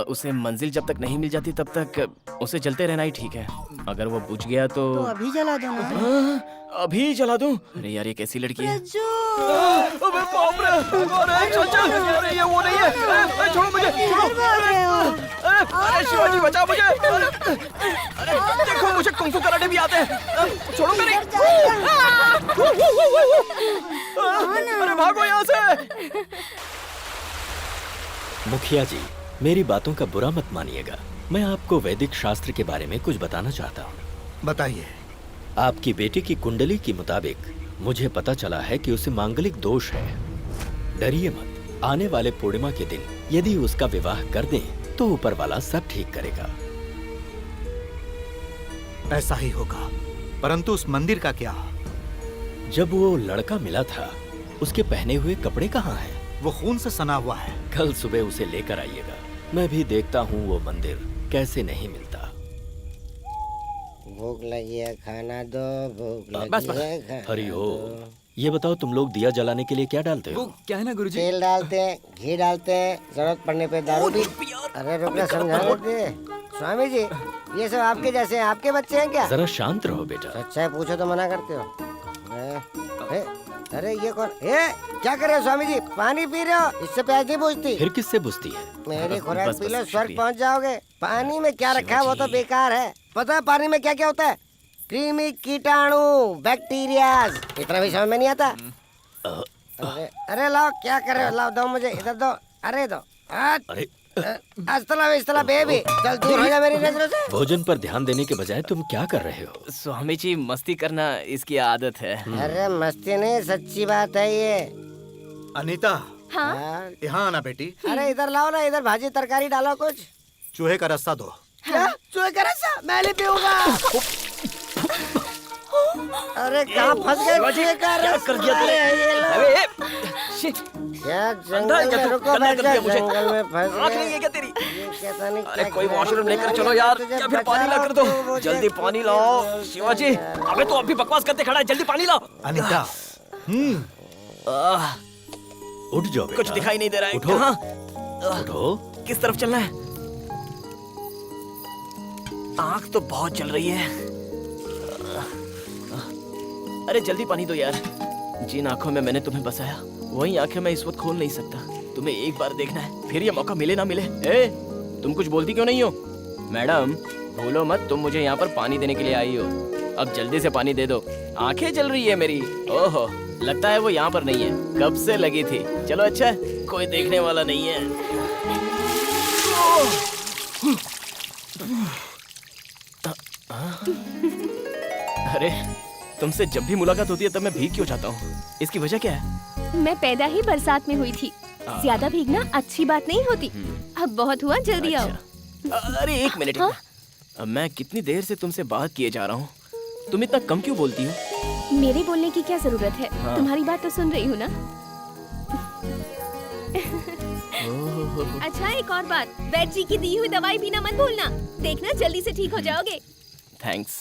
उसे मंजिल जब तक नहीं मिल जाती तब तक उसे जलते रहना ही ठीक है। अगर वो बुझ गया तो अभी जला दो ना। अभी जला दूं? अरे यार ये कैसी लड़की है? अबे बाप रे! अरे चल अरे ये वो नहीं है। अरे छोड़ो मुझे, छोड़ो। अरे शिवाजी बचा मुझे। अरे देखो मुझे कुंफू कराटे भी आते हैं। छोड़ो मेरी। अरे भागो यहाँ से। मुखिया जी, मेरी बातों का बुरा मत मानिएगा। मैं आपको वैदिक शास्त्र के बारे में कुछ बताना चाहता हूँ। बताइए। आपकी बेटी की कुंडली के मुताबिक मुझे पता चला है कि उसे मांगलिक दोष है। डरिए मत, आने वाले पूर्णिमा के दिन यदि उसका विवाह कर दें तो ऊपर वाला सब ठीक करेगा। ऐसा ही होगा, परंतु उस मंदिर का क्या? जब वो लड़का मिला था उसके पहने हुए कपड़े कहाँ हैं? वो खून से सना हुआ है। कल सुबह उसे लेकर आइएगा। मैं भी देखता हूँ वो मंदिर कैसे नहीं मिलता। भूख लगी है, खाना दो। भूख लगी है, हरि ओम। ये बताओ तुम लोग दिया जलाने के लिए क्या डालते हो? क्या है ना गुरुजी? तेल डालते हैं, घी डालते हैं, जरूरत पड़ने पे दारू भी। अरे रुकना, समझा दे स्वामी जी, ये सब आपके जैसे हैं? आपके बच्चे हैं क्या? जरा शांत रहो बेटा। अच्छा है, पूछो तो मना करते हो। अरे ये कौन? क्या कर रहे हो स्वामी जी? पानी पी रहे हो? इससे प्यास नहीं बुझती? फिर किससे बुझती है? मेरी खुराक पी लो, स्वर्ग पहुंच जाओगे। पानी में क्या रखा है वो तो बेकार है। पता है पानी में क्या क्या होता है? कृमि, कीटाणु, बैक्टीरिया। इतना भी समझ में नहीं आता। अरे लाओ, क्या कर रहे हो? लाओ, दो मुझे, इधर दो। अरे दो। अरे अस्तला बेबी, चल दूर हो जा मेरी नजरों से। भोजन पर ध्यान देने के बजाय तुम क्या कर रहे हो? स्वामी जी, मस्ती करना इसकी आदत है। अरे मस्ती नहीं, सच्ची बात है ये। अनीता, हाँ? यहाँ आना बेटी। अरे इधर लाओ ना, इधर भाजी तरकारी डालो कुछ। चूहे का रस्सा दो। क्या? चूहे का रस्सा? मैं नहीं पीऊंगा। अरे कहाँ फंस गए? चूहे का रस्सा कर दिया तूने। क्या जंगल में? रुको, बैठ जा। जंगल में फंस गए। क्या तेरी? कहता नहीं। अरे कोई वॉशरूम लेकर चलो यार, या फिर पानी ला कर दो। जल्दी पानी लाओ शिवाजी। अबे तो अभी बकवास करते खड़ा है, जल्दी पानी लाओ। अनीता, उठ जाओ बेटा। कुछ दिखाई नहीं दे रहा है। उठो। कहाँ? उठो। किस तरफ चलना है? आँख तो बहुत चल रही है। अरे जल्दी पानी दो यार। जिन आंखों में मैंने तुम्हें बसाया वही आंखें मैं इस वक्त खोल नहीं सकता। तुम्हें एक बार देखना है, फिर ये मौका मिले ना मिले। तुम कुछ बोलती क्यों नहीं हो? मैडम भूलो मत, तुम मुझे यहाँ पर पानी देने के लिए आई हो। अब जल्दी से पानी दे दो, आंखें जल रही है मेरी। ओहो, लगता है वो यहाँ पर नहीं है, कब से लगी थी। चलो अच्छा है, कोई देखने वाला नहीं है। अरे तुमसे जब भी मुलाकात होती है तब मैं भीग क्यों जाता हूँ? इसकी वजह क्या है? मैं पैदा ही बरसात में हुई थी। ज्यादा भीगना अच्छी बात नहीं होती। अब बहुत हुआ, जल्दी आओ। अरे एक मिनट। अब मैं कितनी देर से तुमसे बात किए जा रहा हूँ, तुम इतना कम क्यों बोलती हो? मेरे बोलने की क्या जरूरत है? तुम्हारी बात तो सुन रही हूँ ना। अच्छा एक और बात, वैद्य जी की दी हुई दवाई पीना मत भूलना। देखना जल्दी से ठीक हो जाओगे। थैंक्स।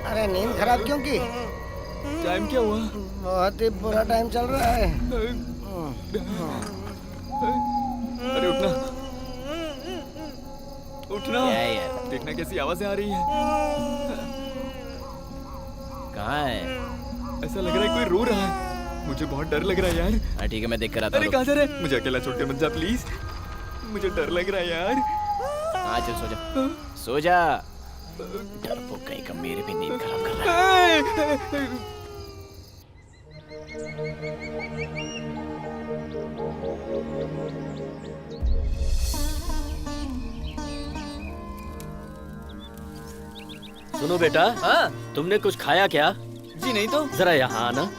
अरे नींद खराब क्यों की? टाइम क्या हुआ? बहुत ही बुरा टाइम चल रहा है। अरे उठना, उठना। क्या है यार? देखना कैसी आवाजें आ रही है। कहाँ है? ऐसा लग रहा है कोई रो रहा है। मुझे बहुत डर लग रहा है यार। हाँ ठीक है, मैं देख कर आता हूँ। अरे कहाँ जा रहे हैं? मुझे अकेला छोड़ के मत जा प्लीज। मुझे डर लग रहा है यार। हाँ चल सो जा, सो जा। डरपोक कहीं का, मेरे भी नींद खराब कर रहा है। सुनो बेटा, हाँ? तुमने कुछ खाया क्या? जी नहीं तो। जरा यहाँ आना।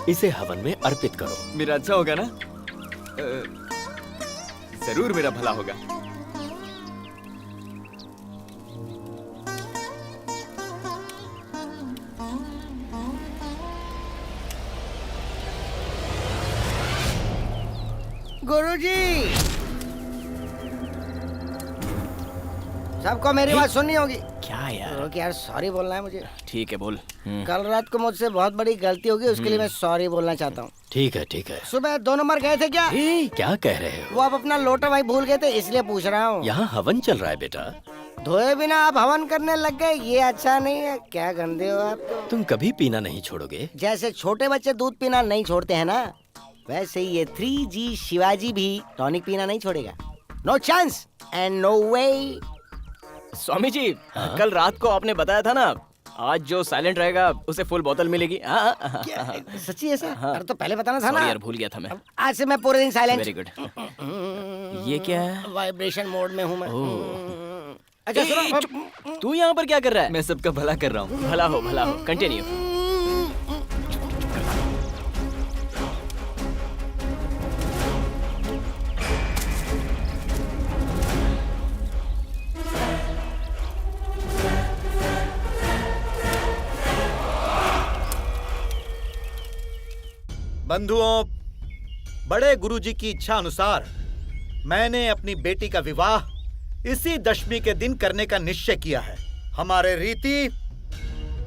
इसे हवन में अर्पित करो। मेरा अच्छा होगा ना? जरूर मेरा भला होगा। गुरुजी, सबको मेरी बात सुननी होगी। क्या यार? यार सॉरी बोलना है मुझे। ठीक है बोल। कल रात को मुझसे बहुत बड़ी गलती होगी, उसके लिए मैं सॉरी बोलना चाहता हूँ। ठीक है ठीक है। सुबह 2 नंबर गए थे क्या? क्या कह रहे हो? वो आप अपना लोटा भाई भूल गए थे, इसलिए पूछ रहा हूँ। यहाँ हवन चल रहा है बेटा। धोए बिना आप हवन करने लग गए, ये अच्छा नहीं है। क्या गंदे हो आप तो। तुम कभी पीना नहीं छोड़ोगे? जैसे छोटे बच्चे दूध पीना नहीं छोड़ते हैं ना, वैसे ये 3G शिवाजी भी टॉनिक पीना नहीं छोड़ेगा। नो चांस एंड नो वे। स्वामी जी, कल रात को आपने बताया था ना, आज जो साइलेंट रहेगा उसे फुल बोतल मिलेगी। सच्ची ऐसा? अरे तो पहले बताना था ना यार, भूल गया था मैं। आज से मैं पूरे दिन साइलेंट। Very good. ये क्या है? वाइब्रेशन मोड में हूँ मैं। अच्छा सुनो, तू यहाँ पर क्या कर रहा है? मैं सबका भला कर रहा हूँ। भला हो, भला हो। कंटिन्यू। बंधुओं, बड़े गुरुजी की इच्छा अनुसार मैंने अपनी बेटी का विवाह इसी दशमी के दिन करने का निश्चय किया है। हमारे रीति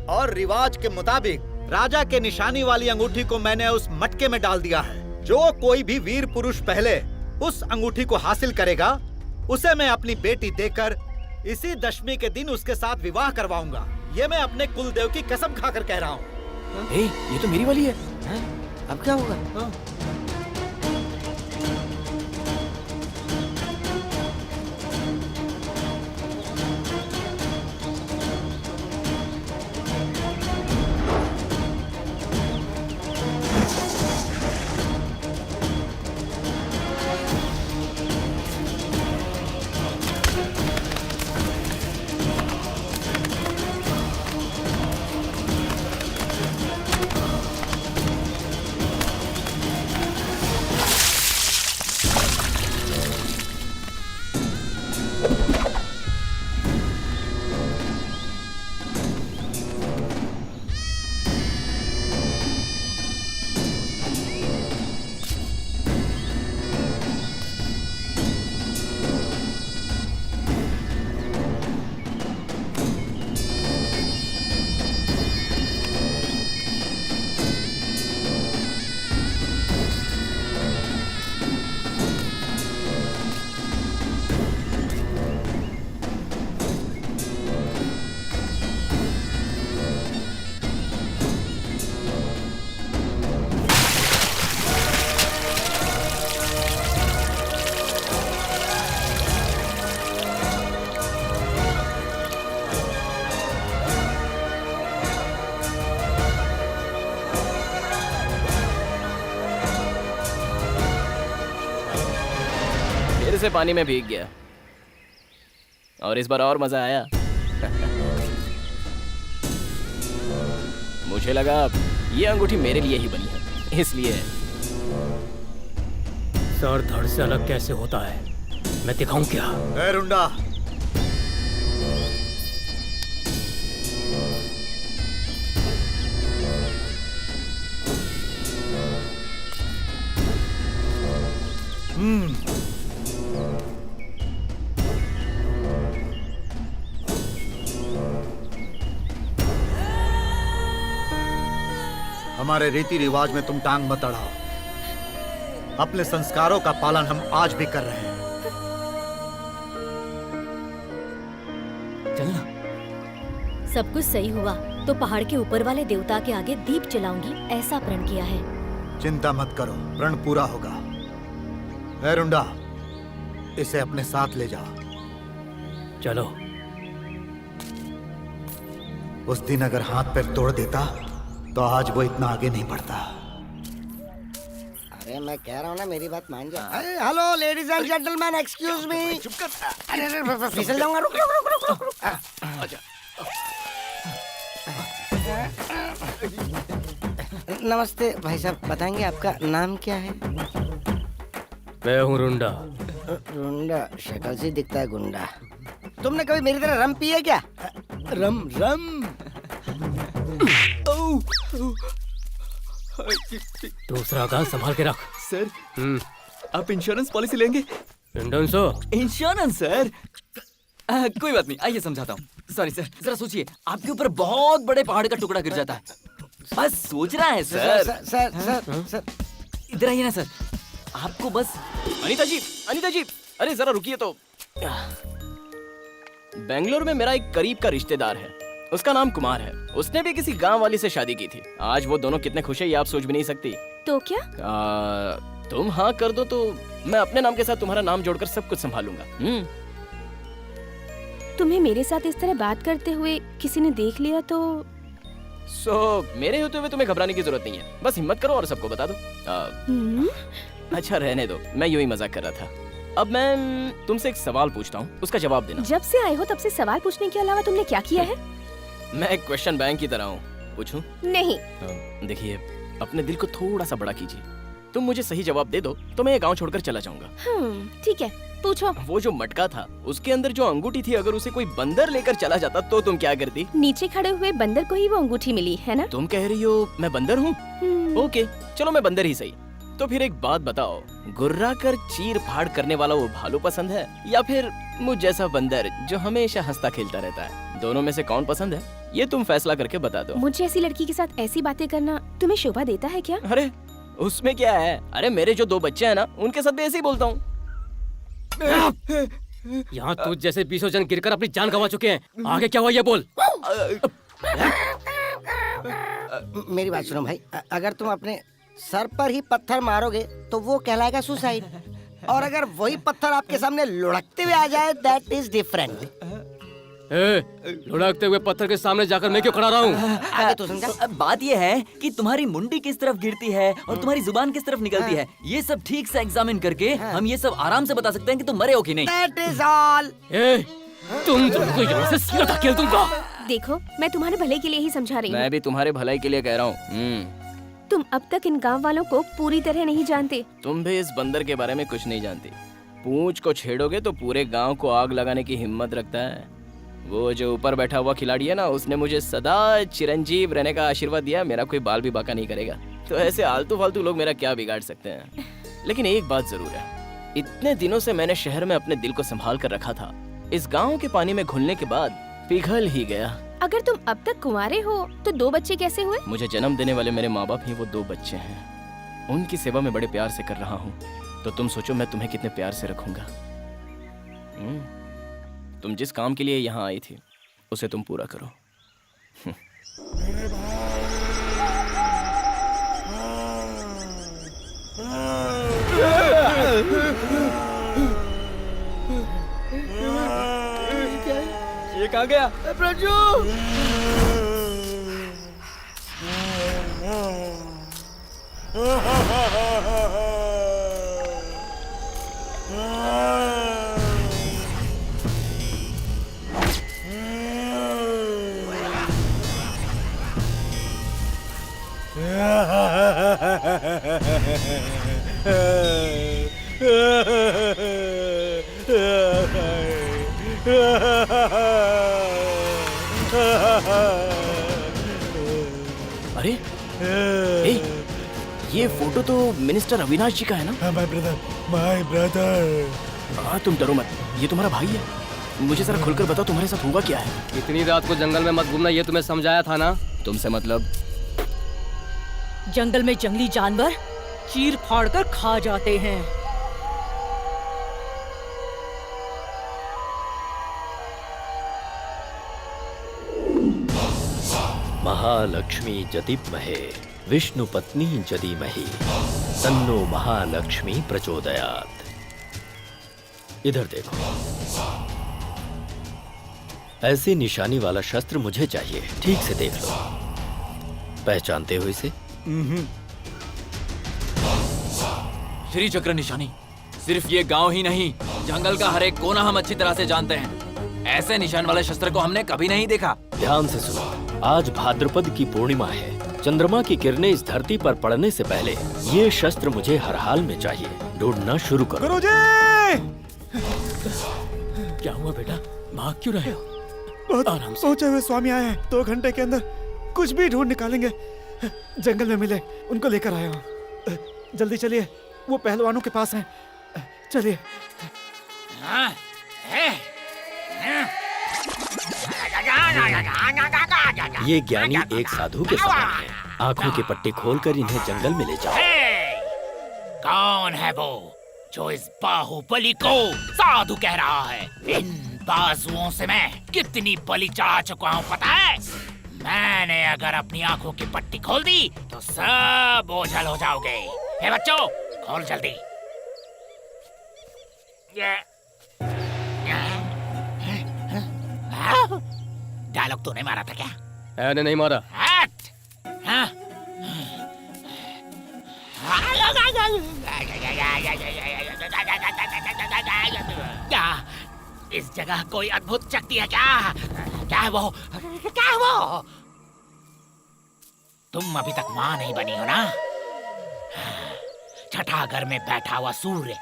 और रिवाज के मुताबिक राजा के निशानी वाली अंगूठी को मैंने उस मटके में डाल दिया है। जो कोई भी वीर पुरुष पहले उस अंगूठी को हासिल करेगा, उसे मैं अपनी बेटी देकर इसी दशमी के दिन उसके साथ विवाह करवाऊंगा। ये मैं अपने कुलदेव की कसम खाकर कह रहा हूँ। ये तो मेरी वाली है। अब क्या होगा? से पानी में भीग गया और इस बार और मजा आया। मुझे लगा ये अंगूठी मेरे लिए ही बनी है, इसलिए। सर धड़ से अलग कैसे होता है, मैं दिखाऊं क्या? ए रुंडा, हमारे रीति रिवाज में तुम टांग मत अड़ाओ। अपने संस्कारों का पालन हम आज भी कर रहे हैं। चलना। सब कुछ सही हुआ तो पहाड़ के ऊपर वाले देवता के आगे दीप जलाऊंगी, ऐसा प्रण किया है। चिंता मत करो, प्रण पूरा होगा। ए रुंडा, इसे अपने साथ ले जाओ। चलो। उस दिन अगर हाथ पैर तोड़ देता तो आज वो इतना आगे नहीं बढ़ता। अरे मैं कह रहा हूँ ना, मेरी बात मान जाओ। अरे hello ladies and gentleman, excuse me. अरे फिसल जाऊंगा, रुक रुक रुक रुक रुक रुक। नमस्ते भाई साहब, बताएंगे आपका नाम क्या है? मैं हूँ रुंडा। रुंडा शक्ल से दिखता है गुंडा। तुमने कभी मेरी तरह रम पी है क्या? रम रम। दूसरा गाल संभाल के रख। सर, आप इंश्योरेंस पॉलिसी लेंगे? Insurance sir. कोई बात नहीं, आइए समझाता हूँ। सॉरी सर, जरा सोचिए, आपके ऊपर बहुत बड़े पहाड़ का टुकड़ा गिर जाता है। बस सोच रहा है सर। सर इधर आइए ना सर। आपको बस अनीता जी, अरे जरा रुकिए तो। बेंगलोर में मेरा एक करीब का रिश्तेदार है, उसका नाम कुमार है। उसने भी किसी गांव वाली से शादी की थी। आज वो दोनों कितने खुश है ये आप सोच भी नहीं सकती। तो क्या? तुम हाँ कर दो तो मैं अपने नाम के साथ तुम्हारा नाम जोड़कर सब कुछ संभालूंगा। तुम्हें मेरे साथ इस तरह बात करते हुए किसी ने देख लिया तो? मेरे होते हुए तुम्हें घबराने की जरूरत नहीं है, बस हिम्मत करो और सबको बता दो। अच्छा रहने दो, मैं यूं ही मजाक कर रहा था। अब मैं तुमसे एक सवाल पूछता हूँ, उसका जवाब देना। जब से आए हो तब से सवाल पूछने के अलावा तुमने क्या किया है? मैं एक क्वेश्चन बैंक की तरह हूँ, पूछूं? नहीं। देखिए, अपने दिल को थोड़ा सा बड़ा कीजिए। तुम मुझे सही जवाब दे दो तो मैं ये गाँव छोड़कर चला जाऊंगा। ठीक है, पूछो। वो जो मटका था, उसके अंदर जो अंगूठी थी, अगर उसे कोई बंदर लेकर चला जाता तो तुम क्या करती? नीचे खड़े हुए बंदर को ही वो अंगूठी मिली है ना? तुम कह रही हो मैं बंदर हूँ? ओके, चलो मैं बंदर ही सही। तो फिर एक बात बताओ, गुर्रा कर चीर फाड़ करने वाला वो भालू पसंद है या फिर मुझ जैसा बंदर जो हमेशा हंसता खेलता रहता है? दोनों में से कौन पसंद है, ये तुम फैसला करके बता दो। मुझे ऐसी लड़की के साथ ऐसी बातें करना तुम्हें शोभा देता है क्या? अरे उसमें क्या है? अरे मेरे जो 2 बच्चे हैं ना, उनके साथ भी ऐसे ही बोलता हूँ। यहाँ तुझ जैसे 20 जन गिरकर अपनी जान गंवा चुके हैं, आगे क्या हुआ ये बोल। मेरी बात सुनो भाई, अगर तुम अपने सर पर ही पत्थर मारोगे तो वो कहलाएगा सुसाइड, और अगर वही पत्थर आपके सामने लुढ़कते हुए आ जाए, दैट इज डिफरेंट। लुढ़कते हुए पत्थर के सामने जाकर मैं क्यों खड़ा रहा हूँ? आगे तो समझा। बात ये है कि तुम्हारी मुंडी किस तरफ गिरती है और तुम्हारी जुबान किस तरफ निकलती है, ये सब ठीक से एग्जामिन करके हम ये सब आराम से बता सकते हैं कि तुम मरे हो कि नहीं। That is all. तुम दोनों को यहाँ से सीधा धकेल दूंगा। देखो, मैं तुम्हारे भले के लिए ही समझा रही हूँ। मैं भी तुम्हारे भलाई के लिए कह रहा हूँ। तुम अब तक इन गांव वालों को पूरी तरह नहीं जानते। तुम भी इस बंदर के बारे में कुछ नहीं जानती। पूंछ को छेड़ोगे तो पूरे गांव को आग लगाने की हिम्मत रखता है। वो जो ऊपर बैठा हुआ खिलाड़ी है ना, उसने मुझे सदा चिरंजीव रहने का आशीर्वाद दिया। मेरा कोई बाल भी बाका नहीं करेगा। तो ऐसे आलतू फालतू लोग मेरा क्या बिगाड़ सकते हैं? लेकिन एक बात जरूर है, इतने दिनों से मैंने शहर में अपने दिल को संभाल कर रखा था, इस गाँव के पानी में घुलने के बाद पिघल ही गया। अगर तुम अब तक कुंवारे हो तो 2 बच्चे कैसे हुए? मुझे जन्म देने वाले मेरे माँ बाप ही वो 2 बच्चे हैं। उनकी सेवा में बड़े प्यार से कर रहा हूँ, तो तुम सोचो मैं तुम्हें कितने प्यार से रखूंगा। तुम जिस काम के लिए यहाँ आई थी उसे तुम पूरा करो। ये कहाँ गया? प्रजू! अरे ये फोटो तो मिनिस्टर अविनाश जी का है ना? My brother. हाँ तुम डरो मत, ये तुम्हारा भाई है। मुझे जरा खुलकर बताओ तुम्हारे साथ हुआ क्या है? इतनी रात को जंगल में मत घूमना, ये तुम्हें समझाया था ना? तुमसे मतलब? जंगल में जंगली जानवर चीर फाड़ कर खा जाते हैं। महालक्ष्मी जतिमहे विष्णु पत्नी जदीमहि तन्नो महालक्ष्मी प्रचोदयात्। इधर देखो, ऐसी निशानी वाला शस्त्र मुझे चाहिए। ठीक से देख लो, पहचानते हो इसे? श्री चक्र निशानी। सिर्फ ये गांव ही नहीं, जंगल का हर एक कोना हम अच्छी तरह से जानते हैं। ऐसे निशान वाले शस्त्र को हमने कभी नहीं देखा। ध्यान से सुनो, आज भाद्रपद की पूर्णिमा है। चंद्रमा की किरणें इस धरती पर पड़ने से पहले ये शस्त्र मुझे हर हाल में चाहिए। ढूंढना शुरू करो। गुरुजी! क्या हुआ बेटा, भाग क्यों रहे हो? बहुत सोचे हुए स्वामी आए हैं। 2 घंटे के अंदर कुछ भी ढूंढ निकालेंगे। जंगल में मिले, उनको लेकर आया हूँ। जल्दी चलिए, वो पहलवानों के पास हैं। चलिए। ये ज्ञानी एक साधु के समान है। आंखों की पट्टी खोलकर इन्हें जंगल में ले जाओ। कौन है वो जो इस बाहुबली को साधु कह रहा है? इन बाजुओं से मैं कितनी बलि चढ़ा चुका हूँ पता है? मैंने अगर अपनी आंखों की पट्टी खोल दी तो सब ओझल हो जाओगे। हे बच्चों, खोल जल्दी। डायलॉग तूने मारा था क्या? मैंने नहीं मारा। क्या इस जगह कोई अद्भुत शक्ति है क्या? क्या है वो? क्या है वो? तुम अभी तक मां नहीं बनी हो ना? छठा घर में बैठा हुआ सूर्य,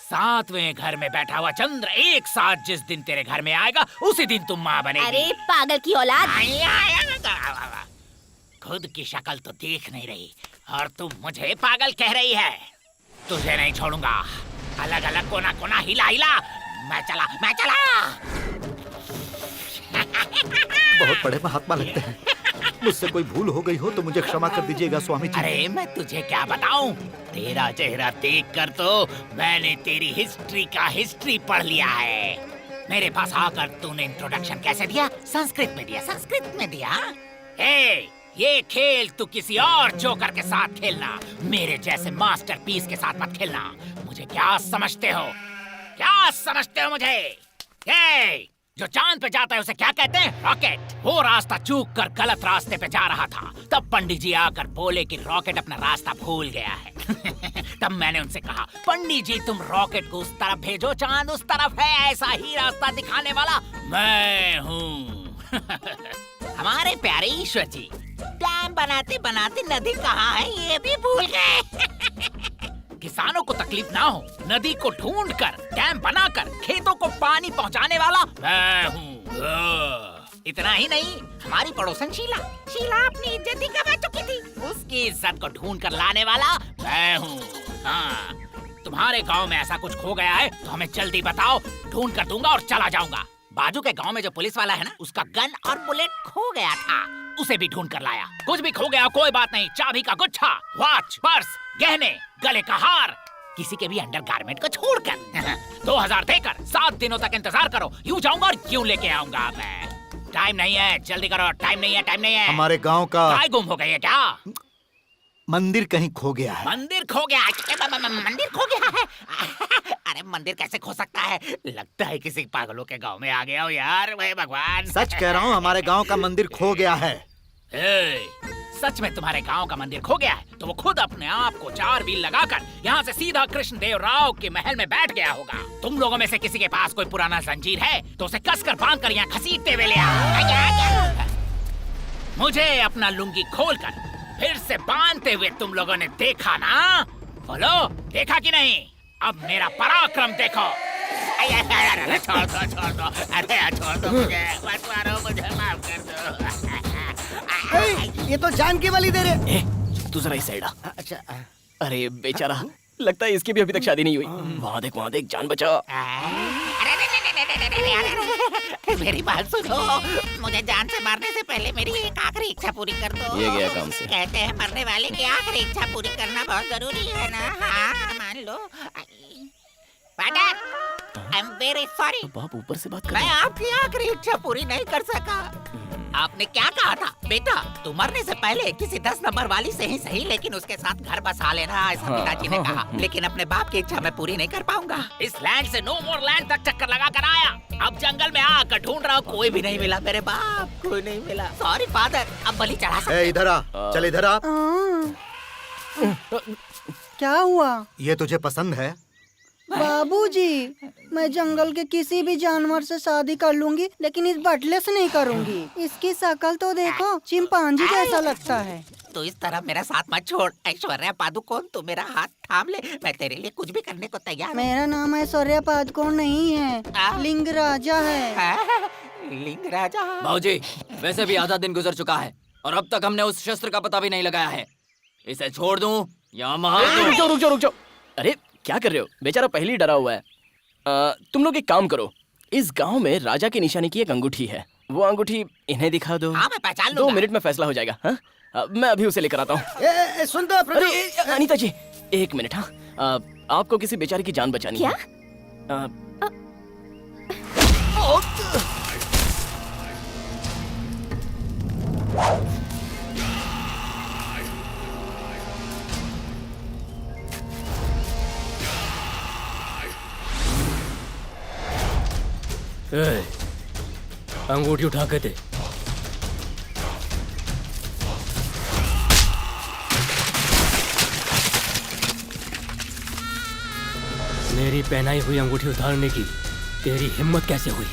7वें घर में बैठा हुआ चंद्र, एक साथ जिस दिन तेरे घर में आएगा उसी दिन तुम माँ बनेगी। अरे पागल की औलाद! खुद की शक्ल तो देख नहीं रही और तुम मुझे पागल कह रही है। तुझे नहीं छोड़ूंगा। अलग अलग कोना कोना हिला हिला। मैं चला। बहुत बड़े महात्मा लगते हैं। मुझसे कोई भूल हो गई हो तो मुझे क्षमा कर दीजिएगा स्वामी जी। अरे मैं तुझे क्या बताऊं? तेरा चेहरा देखकर तो मैंने तेरी हिस्ट्री का हिस्ट्री पढ़ लिया है। मेरे पास आकर तूने इंट्रोडक्शन कैसे दिया? संस्कृत में दिया। ये खेल तू किसी और जोकर के साथ खेलना, मेरे जैसे मास्टरपीस के साथ मत खेलना। मुझे क्या समझते हो? मुझे? जो चांद पे जाता है उसे क्या कहते हैं? रॉकेट। वो रास्ता चूक कर गलत रास्ते पे जा रहा था, तब पंडित जी आकर बोले कि रॉकेट अपना रास्ता भूल गया है। तब मैंने उनसे कहा, पंडित जी तुम रॉकेट को उस तरफ भेजो, चांद उस तरफ है, ऐसा ही रास्ता दिखाने वाला मैं हूँ। हमारे प्यारे ईश्वर जी, डैम बनाते बनाते नदी कहाँ है ये भी भूल गए। किसानों को तकलीफ ना हो, नदी को ढूंढकर डैम बनाकर खेतों को पानी पहुंचाने वाला मैं हूँ। इतना ही नहीं, हमारी पड़ोसन शीला अपनी इज्जत ही गंवा चुकी थी, उसकी इज्जत को ढूंढ कर लाने वाला मैं हूँ। हाँ, तुम्हारे गांव में ऐसा कुछ खो गया है तो हमें जल्दी बताओ, ढूंढ कर दूंगा और चला जाऊंगा। बाजू के गांव में जो पुलिस वाला है ना, उसका गन और बुलेट खो गया था, उसे भी ढूंढ कर लाया। कुछ भी खो गया कोई बात नहीं, चाबी का गुच्छा, वॉच, पर्स, गहने, गले का हार, किसी के भी अंडरगारमेंट को छोड़कर 2000 देकर 7 दिनों तक इंतजार करो। यूं जाऊंगा और यूं लेके आऊंगा मैं। टाइम नहीं है, जल्दी करो। टाइम नहीं है। हमारे गांव का गाय गुम हो गई है क्या? मंदिर कहीं खो गया है। मंदिर खो गया है? अरे मंदिर कैसे खो सकता है? लगता है किसी पागलों के गांव में आ गया हो यार। वही भगवान, सच कह रहा हूँ, हमारे गांव का मंदिर खो गया है। सच में तुम्हारे गांव का मंदिर खो गया है तो वो खुद अपने आप को 4 व्हील लगाकर यहाँ से सीधा कृष्णदेव राव के महल में बैठ गया होगा। तुम लोगों में से किसी के पास कोई पुराना जंजीर है तो उसे कसकर बांधकर यहाँ घसीटते हुए ले आओ। मुझे अपना लुंगी खोलकर फिर से बांधते हुए तुम लोगों ने देखा ना? बोलो, देखा कि नहीं? अब मेरा पराक्रम देखो। छोड़ दो, अरे छोड़ दो मुझे, मत मारो मुझे, माफ कर दो। ये तो जानकी वाली दे रहे। तू जरा इस साइड आ। अच्छा। अरे बेचारा, लगता है इसकी भी अभी तक शादी नहीं हुई। वहाँ देख जान बचा। मेरी बात सुनो, मुझे जान से मारने से पहले मेरी एक आखिरी इच्छा पूरी कर दो। ये गया काम से। कहते हैं मरने वाले की आखिरी इच्छा पूरी करना बहुत जरूरी है ना। हाँ मान लो। Father, I am very sorry. बाप ऊपर से बात कर मैं आपकी आखिरी इच्छा पूरी नहीं कर सका। आपने क्या कहा था बेटा? तू मरने से पहले किसी 10 नंबर वाली से ही सही, लेकिन उसके साथ घर बसा लेना, ऐसा पिताजी ने कहा। लेकिन अपने बाप की इच्छा मैं पूरी नहीं कर पाऊंगा। इस लैंड से नो मोर लैंड तक चक्कर लगा कर आया, अब जंगल में आकर ढूंढ रहा हूँ, कोई भी नहीं मिला मेरे बाप, कोई नहीं मिला। सॉरी फादर, अब बलि चढ़ा सकते। इधर आ, चल इधर आ। क्या हुआ? ये तुझे पसंद है? बाबूजी, मैं जंगल के किसी भी जानवर से शादी कर लूंगी, लेकिन इस बटले से नहीं करूंगी। इसकी शक्ल तो देखो, चिंपांजी जैसा लगता है। तो इस तरह मेरा साथ मत छोड़। ऐश्वर्या पादुकोण, तू मेरा हाथ थाम ले, मैं तेरे लिए कुछ भी करने को तैयार हूँ। मेरा नाम ऐश्वर्या पादुकोण नहीं है, लिंग राजा है। लिंग राजा? बाबूजी, वैसे भी आधा दिन गुजर चुका है और अब तक हमने उस शस्त्र का पता भी नहीं लगाया है। इसे छोड़ दूं या मार दूं? रुक जाओ। अरे क्या कर रहे हो? बेचारा पहले ही डरा हुआ है। तुम लोग एक काम करो, इस गांव में राजा की निशानी की एक अंगूठी है, वो अंगूठी इन्हें दिखा दो। हाँ, मैं पहचान लूंगा। 2 मिनट में फैसला हो जाएगा। हाँ? मैं अभी उसे लेकर आता हूँ। सुन तो प्रभु। अरे अनीता जी, 1 मिनट। हाँ, आपको किसी बेचारी की जान बचानी क्या? है। अंगूठी उठा के दे। मेरी पहनाई हुई अंगूठी उतारने की तेरी हिम्मत कैसे हुई?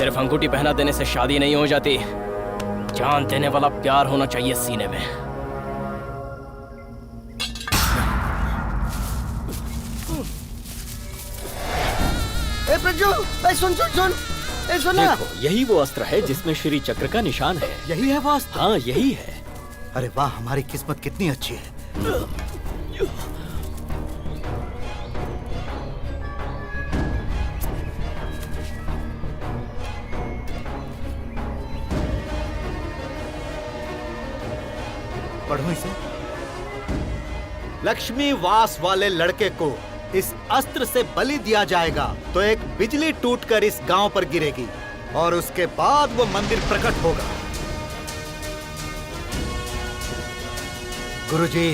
सिर्फ अंगूठी पहना देने से शादी नहीं हो जाती, जान देने वाला प्यार होना चाहिए सीने में। प्रज्जू, सुन। सुन देखो, यही वो अस्त्र है जिसमें श्री चक्र का निशान है। यही है वो अस्त्र? हाँ, यही है। अरे वाह, हमारी किस्मत कितनी अच्छी है। पढ़ो इसे। लक्ष्मी वास वाले लड़के को इस अस्त्र से बलि दिया जाएगा तो एक बिजली टूटकर इस गांव पर गिरेगी और उसके बाद वो मंदिर प्रकट होगा। गुरुजी,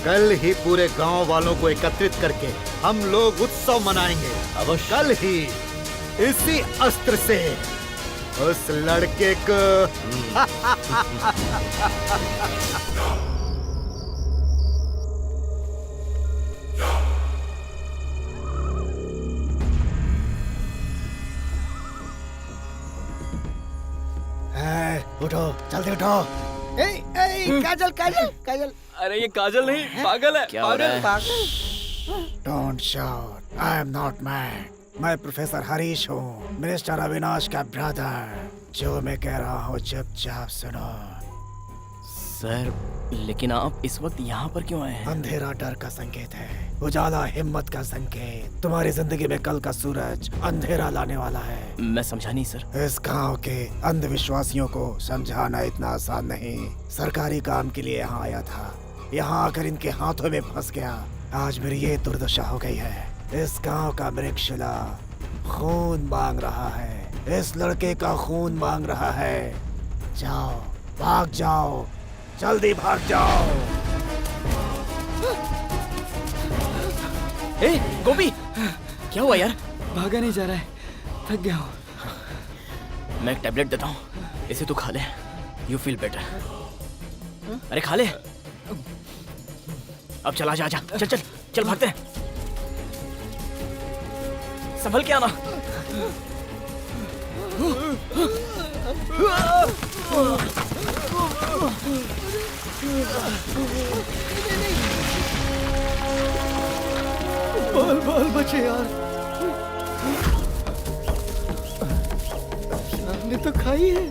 कल ही पूरे गांव वालों को एकत्रित करके हम लोग उत्सव मनाएंगे। अवश्य। कल ही इसी अस्त्र से उस लड़के को उठो, जल्दी उठो। काजल। अरे ये काजल नहीं, पागल है। क्या हो रहा है? Don't shout. I am not mad. मैं प्रोफेसर हरीश हूँ, मिनिस्टर अविनाश का ब्रदर। जो मैं कह रहा हूँ चुपचाप सुनो। सर, लेकिन आप इस वक्त यहाँ पर क्यों आए हैं? अंधेरा डर का संकेत है, उजाला हिम्मत का संकेत। तुम्हारी जिंदगी में कल का सूरज अंधेरा लाने वाला है। मैं समझा नहीं सर। इस गांव के अंधविश्वासियों को समझाना इतना आसान नहीं। सरकारी काम के लिए यहाँ आया था, यहाँ आकर इनके हाथों में फंस गया। आज मेरी ये दुर्दशा हो गई है। इस गांव का मृगशिला खून मांग रहा है, इस लड़के का खून मांग रहा है। जाओ भाग जाओ, जल्दी भाग जाओ। ए, गोपी, क्या हुआ यार? भागा नहीं जा रहा है, थक गया हूँ। मैं एक टैबलेट देता हूँ, इसे तू खा ले, यू फील बेटर। अरे खा ले। अब चला जा, चल चल चल, भागते हैं। संभल के आना। बाल बचे यार, आपने तो खाई है।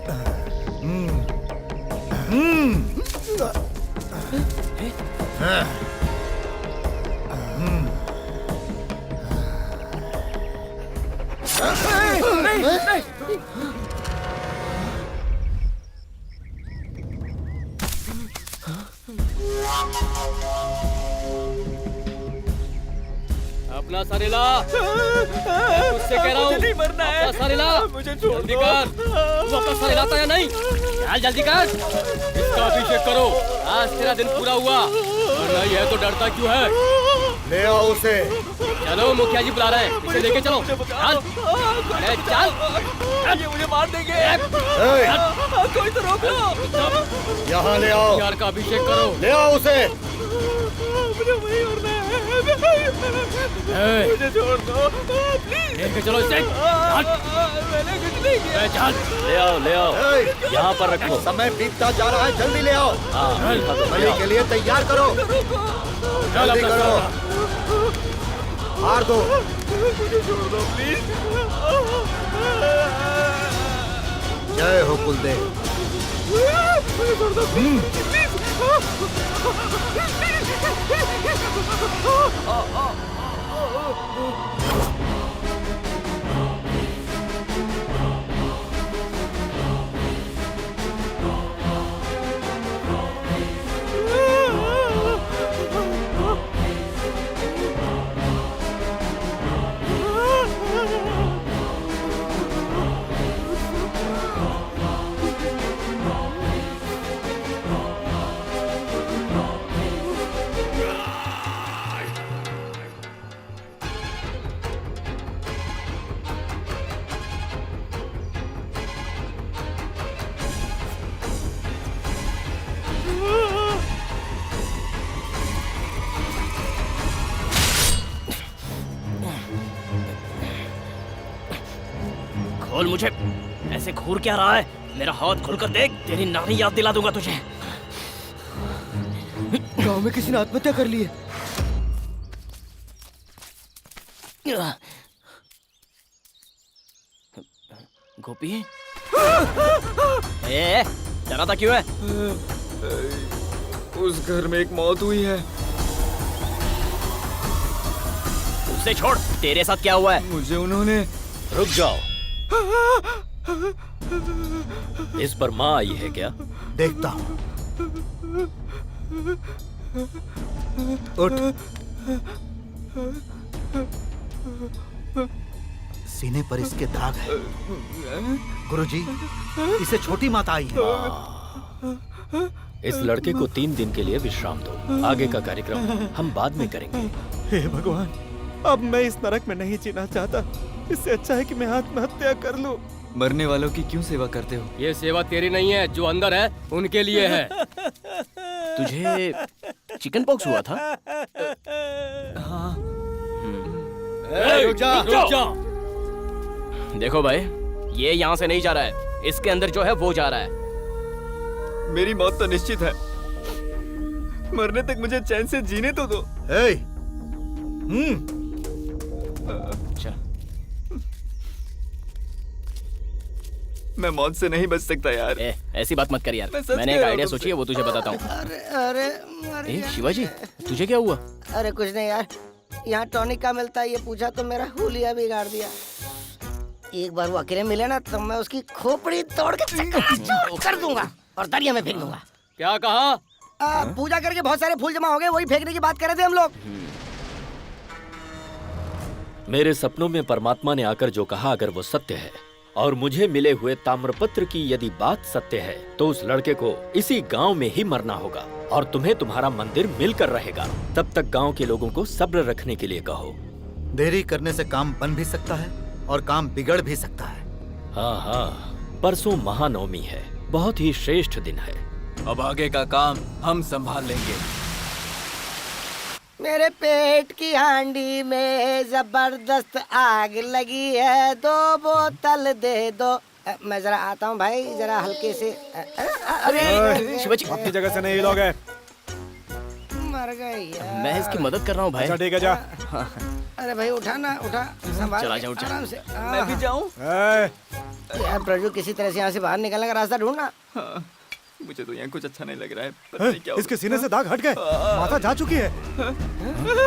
अपना सरेला, उससे कह रहा हूँ, नहीं मरना है। अपना सरेला, मुझे छोड़ जल्दी दो। कर। तू अपना सरेला आता या नहीं? चल जल्दी कर, इसका अभिषेक करो। आज तेरा दिन पूरा हुआ, और नहीं है तो डरता क्यों है? ले आओ उसे। चलो, मुखिया जी बुला रहे हैं, इसे लेके चलो। चल, अरे चल, ये मुझे मार देंगे। कोई तो रोक लो। यहाँ ले आओ। यार का अभिषेक करो। ले आओ उसे। मुझे वही मरना है। मुझे छोड़ दो प्लीज। लेके चलो इसे। मैंने कुछ नहीं किया। चल, ले आओ, यहाँ पर रखो। समय बीतता जा रहा है, जल्दी ले आओ। हाँ, बलि के लिए तैयार करो, जल्दी करो। मार दो। मुझे छोड़ दो प्लीज। जय हो कुलदेव। मुझे छोड़ दो प्लीज। खोल मुझे, ऐसे घूर क्या रहा है? मेरा हाथ खोलकर देख, तेरी नानी याद दिला दूंगा तुझे। गांव में किसी ने आत्महत्या कर ली है। गोपी, ए, डराता क्यों है? उस घर में एक मौत हुई है। उसे छोड़, तेरे साथ क्या हुआ है? मुझे उन्होंने। रुक जाओ, इस पर माँ आई है क्या? देखता हूँ। उठ। सीने पर इसके दाग है। गुरुजी, इसे छोटी माता आई है। इस लड़के को 3 दिन के लिए विश्राम दो। आगे का कार्यक्रम हम बाद में करेंगे। हे भगवान, अब मैं इस नरक में नहीं जीना चाहता। इससे अच्छा है कि मैं आत्महत्या कर लूं। मरने वालों की क्यों सेवा करते हो? ये सेवा तेरी नहीं है, जो अंदर है उनके लिए है। तुझे चिकन पॉक्स हुआ था? हाँ। रुक जा। देखो भाई, ये यहाँ से नहीं जा रहा है, इसके अंदर जो है वो जा रहा है। मेरी मौत तो निश्चित है, मरने तक मुझे चैन से जीने तो दो। अच्छा, मैं मौत से नहीं बच सकता यार। ऐसी बात मत कर यार, मैं सच मैंने कह एक रहा हूँ आइडिया तुमसे। सोची है, वो तुझे बताता हूँ। अरे शिवाजी, तुझे क्या हुआ? अरे कुछ नहीं यार, यहाँ टॉनिक का मिलता है, ये पूछा तो मेरा हुलिया बिगाड़ दिया। एक बार वो अकेले मिले ना, तो मैं उसकी खोपड़ी तोड़ के चकनाचूर कर दूंगा और दरिया में फेंक दूंगा। क्या कहा? पूजा करके बहुत सारे फूल जमा हो गए, वही फेंकने की बात कर रहे थे हम लोग। मेरे सपनों में परमात्मा ने आकर जो कहा, अगर वो सत्य है और मुझे मिले हुए ताम्रपत्र की यदि बात सत्य है तो उस लड़के को इसी गांव में ही मरना होगा और तुम्हें तुम्हारा मंदिर मिलकर रहेगा। तब तक गांव के लोगों को सब्र रखने के लिए कहो। देरी करने से काम बन भी सकता है और काम बिगड़ भी सकता है। हाँ, परसों महानवमी है, बहुत ही श्रेष्ठ दिन है। अब आगे का काम हम संभाल लेंगे। मेरे पेट की हांडी में जबरदस्त आग लगी है, 2 बोतल दे दो। मैं जरा आता हूँ भाई, जरा हल्के से। अरे शिवाजी, अपनी जगह से नहीं हिलोगे। मर गई यार। मैं इसकी मदद कर रहा हूँ भाई। अच्छा ठीक है, जा। अरे भाई उठा ना, उठा, संभाल चला जा, उठ जा। आराम से। मैं भी जाऊं? यार प्रजू, किसी तरह से यहाँ से बाहर निकलने का रास्ता ढूंढना। मुझे तो यहाँ कुछ अच्छा नहीं लग रहा है। पता नहीं क्या इसके सीने से दाग हट गए, माथा जा चुकी है।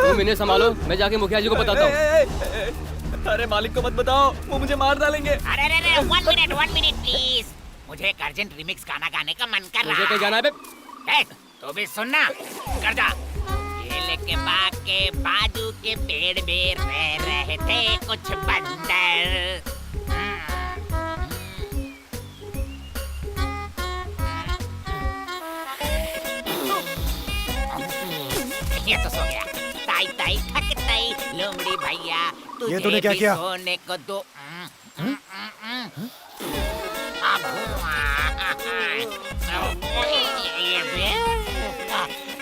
तुम इन्हें संभालो, मैं जाके मुखिया जी को बताता हूँ। अरे मालिक को मत बताओ, वो मुझे मार डालेंगे। अरे 1 मिनट प्लीज, मुझे एक अर्जेंट रिमिक्स गाना गाने का मन कर रहा है। मुझे कहीं जाना है बे? तो भी सुनना, कर जा। केले के बाग के बाजू के पेड़ में रह रहे थे कुछ बंदर। ये तो सो गया। ताई ताई ठक ताई लोमड़ी भैया, ये तूने क्या किया? सोने को दो।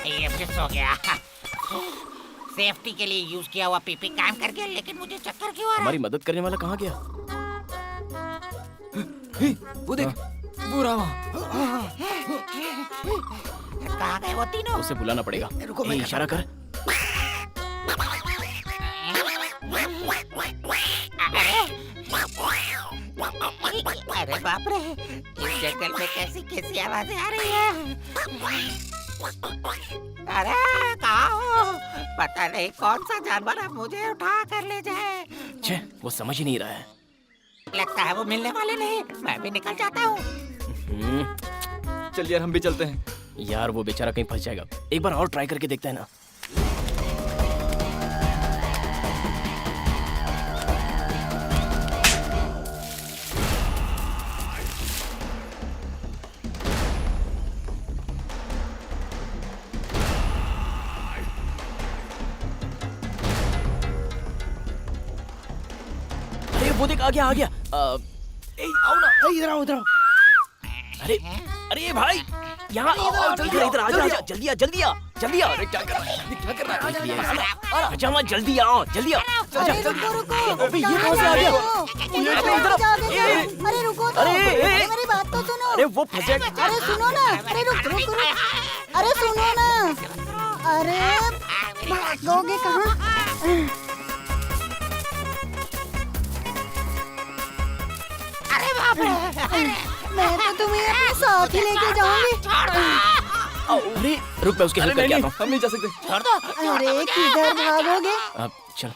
ये भी सो गया। सेफ्टी के लिए यूज किया हुआ पीपी काम कर गया, लेकिन मुझे चक्कर क्यों आ रहा है? हमारी मदद करने वाला कहाँ गया? वो देख, बुरा कहाँ गए वो तीनों? उसे बुलाना पड़ेगा। मैं इशारा कर। अरे बाप रे, इस जंगल में कैसी कैसी आवाजें आ रही है। अरे कहाँ हो? पता नहीं कौन सा जानवर है, मुझे उठा कर ले जाए। छे, वो समझ ही नहीं रहा है। लगता है वो मिलने वाले नहीं, मैं भी निकल जाता हूँ। चल यार, हम भी चलते हैं। यार वो बेचारा कहीं फंस जाएगा। एक बार और ट्राई करके देखते हैं ना। अरे वो देख, आ गया आ गया। आओ ना, इधर आओ, इधर आओ। अरे अरे भाई, यहाँ आओ, जल्दी इधर आ जा, जल्दी आ, जल्दी आ, जल्दी आ। अरे क्या कर रहा है, क्या कर रहा है? अच्छा मत, जल्दी आओ, जल्दी आओ। रुको, ये कहाँ से आ गया? अरे रुको तो, अरे मेरी बात तो सुनो। अरे वो फंस गया। अरे सुनो ना, अरे रुक, अरे सुनो ना, अरे भागोगे कहाँ? अरे बाप रे, मैं तो तुम्हें अपने साथ ही लेके जाऊंगी। अरे रुक, मैं उसकी हेल्प करके आता हूँ। हम नहीं जा सकते। छोड़ दो। अरे किधर भागोगे? अब चल।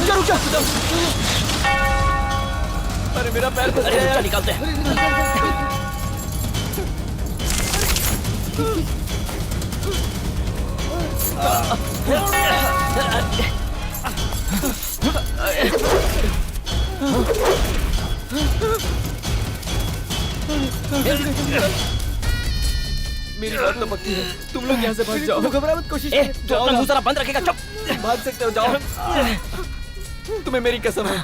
रुक जा। अरे मेरा पैर फंस अरे गया रुक जा, यार। निकालते हैं। मेरी बात तो पक्की है, तुम लोग यहाँ से भाग जाओ। घबरा मत, कोशिश कर। तू अपना मुंह सारा बंद रखेगा, चुप। भाग सकते हो, जाओ। तुम्हें मेरी कसम है।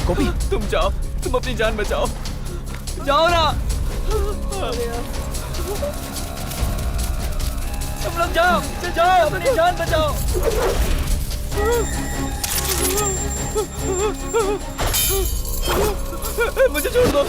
गोपी, तुम जाओ, तुम अपनी जान बचाओ। जाओ ना। तुम लोग जाओ, जाओ, अपनी जान बचाओ। मुझे छोड़ दो।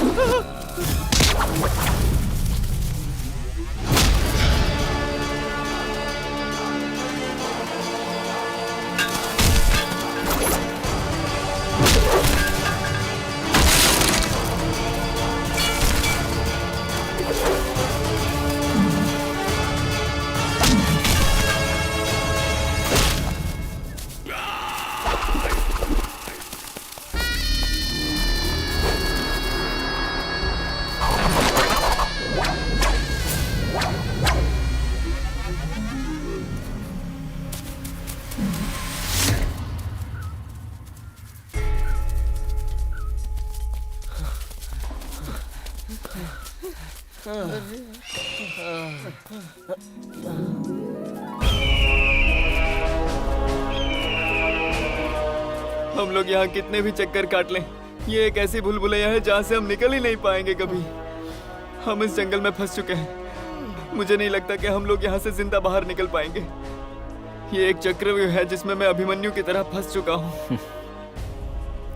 हम लोग यहाँ कितने भी चक्कर काट लें, ये एक ऐसी भूलभुलैया है जहाँ से हम निकल ही नहीं पाएंगे कभी। हम इस जंगल में फंस चुके हैं। मुझे नहीं लगता कि हम लोग यहाँ से जिंदा बाहर निकल पाएंगे। ये एक चक्रव्यूह है जिसमें मैं अभिमन्यु की तरह फंस चुका हूँ।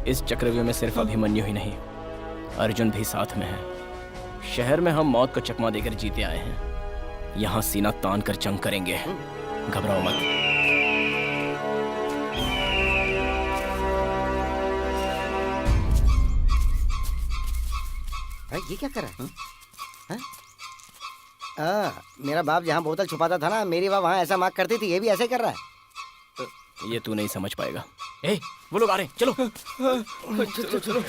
इस चक्रव्यूह में सिर्फ अभिमन्यु ही नहीं, अर्जुन भी साथ में है। शहर में हम मौत को चकमा देकर जीते आए हैं। यहाँ सीना तान कर जंग करेंगे, घबराओ मत। ये क्या कर रहा है? मेरा बाप जहाँ बोतल छुपाता था ना, मेरी माँ वहाँ ऐसा मार्क करती थी, ये भी ऐसे कर रहा है। ये तू नहीं समझ पाएगा। ए, वो लोग आ रहे हैं, चलो। चलो चलो।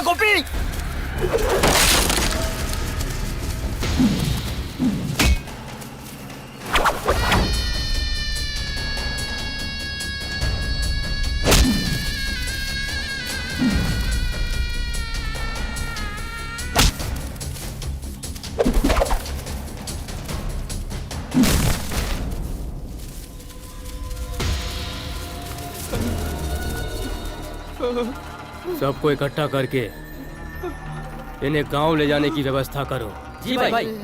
गोपी, सबको इकट्ठा करके इन्हें गांव ले जाने की व्यवस्था करो। जी भाई।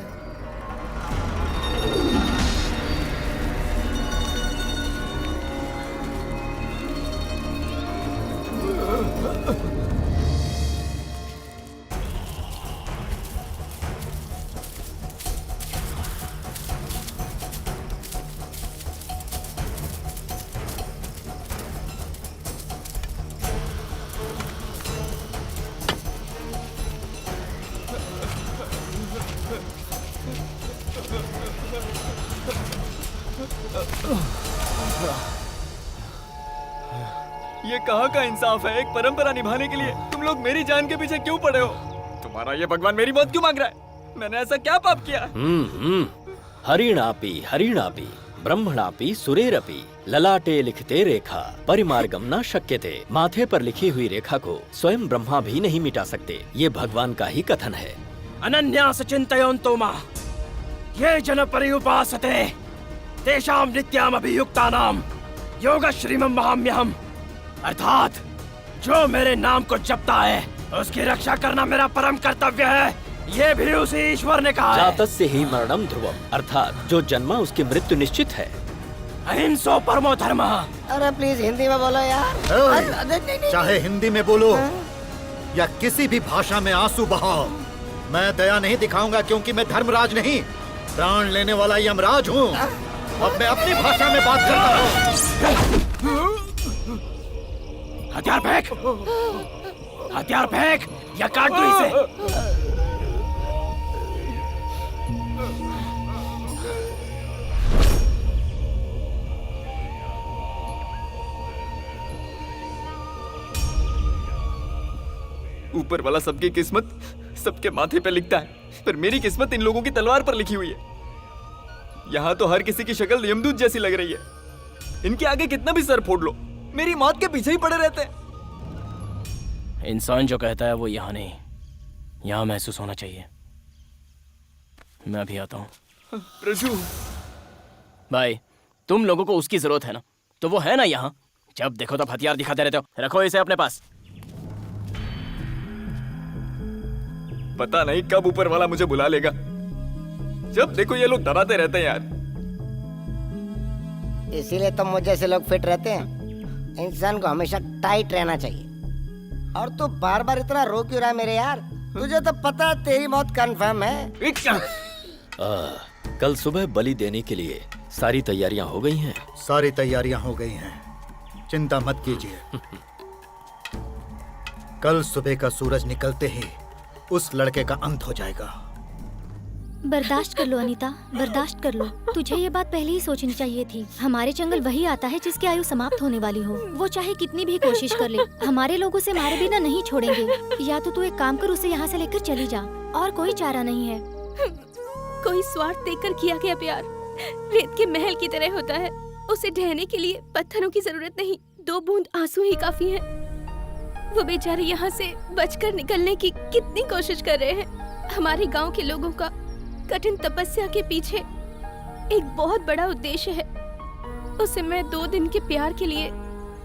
ये कहाँ का इंसाफ है? एक परंपरा निभाने के लिए तुम लोग मेरी जान के पीछे क्यों पड़े हो? तुम्हारा ये भगवान मेरी मौत क्यों मांग रहा है? मैंने ऐसा क्या पाप किया? हरिणापि हरिणापि ब्रह्मणापि सुरेरपि ललाटे लिखते रेखा परिमार्गम न शक्यते। माथे पर लिखी हुई रेखा को स्वयं ब्रह्मा भी नहीं मिटा सकते। ये भगवान का ही कथन है। अनन्यास चिन्तयन्तो मां ये जन पर्युपासते तेषां नित्याम अभियुक्तानां योगश्रीमं वहाम्यहम्। अर्थात जो मेरे नाम को जपता है उसकी रक्षा करना मेरा परम कर्तव्य है। ये भी उसी ईश्वर ने कहा है। जातस्य ही मरणम ध्रुवम, अर्थात जो जन्मा उसकी मृत्यु निश्चित है। अहिंसो परमो धर्मः। अरे प्लीज हिंदी में बोलो यार। चाहे हिंदी में बोलो या किसी भी भाषा में आंसू बहाओ, मैं दया नहीं दिखाऊंगा, क्योंकि मैं धर्मराज नहीं प्राण लेने वाला यमराज हूँ। अब मैं अपनी भाषा में बात करता हूँ। हथियार फेंक, हथियार फेंक या काट दो इसे। ऊपर वाला सबकी किस्मत सबके माथे पे लिखता है, पर मेरी किस्मत इन लोगों की तलवार पर लिखी हुई है। यहाँ तो हर किसी की शक्ल यमदूत जैसी लग रही है। इनके आगे कितना भी सर फोड़ लो, मेरी मौत के पीछे ही पड़े रहते हैं। इंसान जो कहता है वो यहाँ नहीं, यहाँ महसूस होना चाहिए। मैं अभी आता हूँ। प्रजू भाई, तुम लोगों को उसकी जरूरत है ना, तो वो है ना यहाँ। जब देखो तब हथियार दिखाते रहते हो। रखो इसे अपने पास। पता नहीं कब ऊपर वाला मुझे बुला लेगा। जब देखो ये लोग डराते रहते हैं यार। इसीलिए तो मुझे से लोग फिट रहते हैं। इंसान को हमेशा टाइट रहना चाहिए। और तू बार बार इतना रो क्यों रहा है मेरे यार? तुझे तो पता है तेरी मौत कंफर्म है। कल सुबह बलि देने के लिए सारी तैयारियां हो गई हैं। सारी तैयारियां हो गई हैं, चिंता मत कीजिए। कल सुबह का सूरज निकलते ही उस लड़के का अंत हो जाएगा। बर्दाश्त कर लो अनीता, बर्दाश्त कर लो। तुझे ये बात पहले ही सोचनी चाहिए थी। हमारे जंगल वही आता है जिसकी आयु समाप्त होने वाली हो। वो चाहे कितनी भी कोशिश कर ले, हमारे लोगों से मारे बिना नहीं छोड़ेंगे। या तो तू एक काम कर, उसे यहाँ से लेकर चली जा, और कोई चारा नहीं है। कोई स्वार्थ देखकर किया गया प्यार रेत के महल की तरह होता है। उसे ढहने के लिए पत्थरों की जरूरत नहीं, 2 बूंद आंसू ही काफी हैं। वो बेचारे यहाँ से बचकर निकलने की कितनी कोशिश कर रहे हैं। हमारे गांव के लोगों का कठिन तपस्या के पीछे एक बहुत बड़ा उद्देश्य है। उसे मैं 2 दिन के प्यार के लिए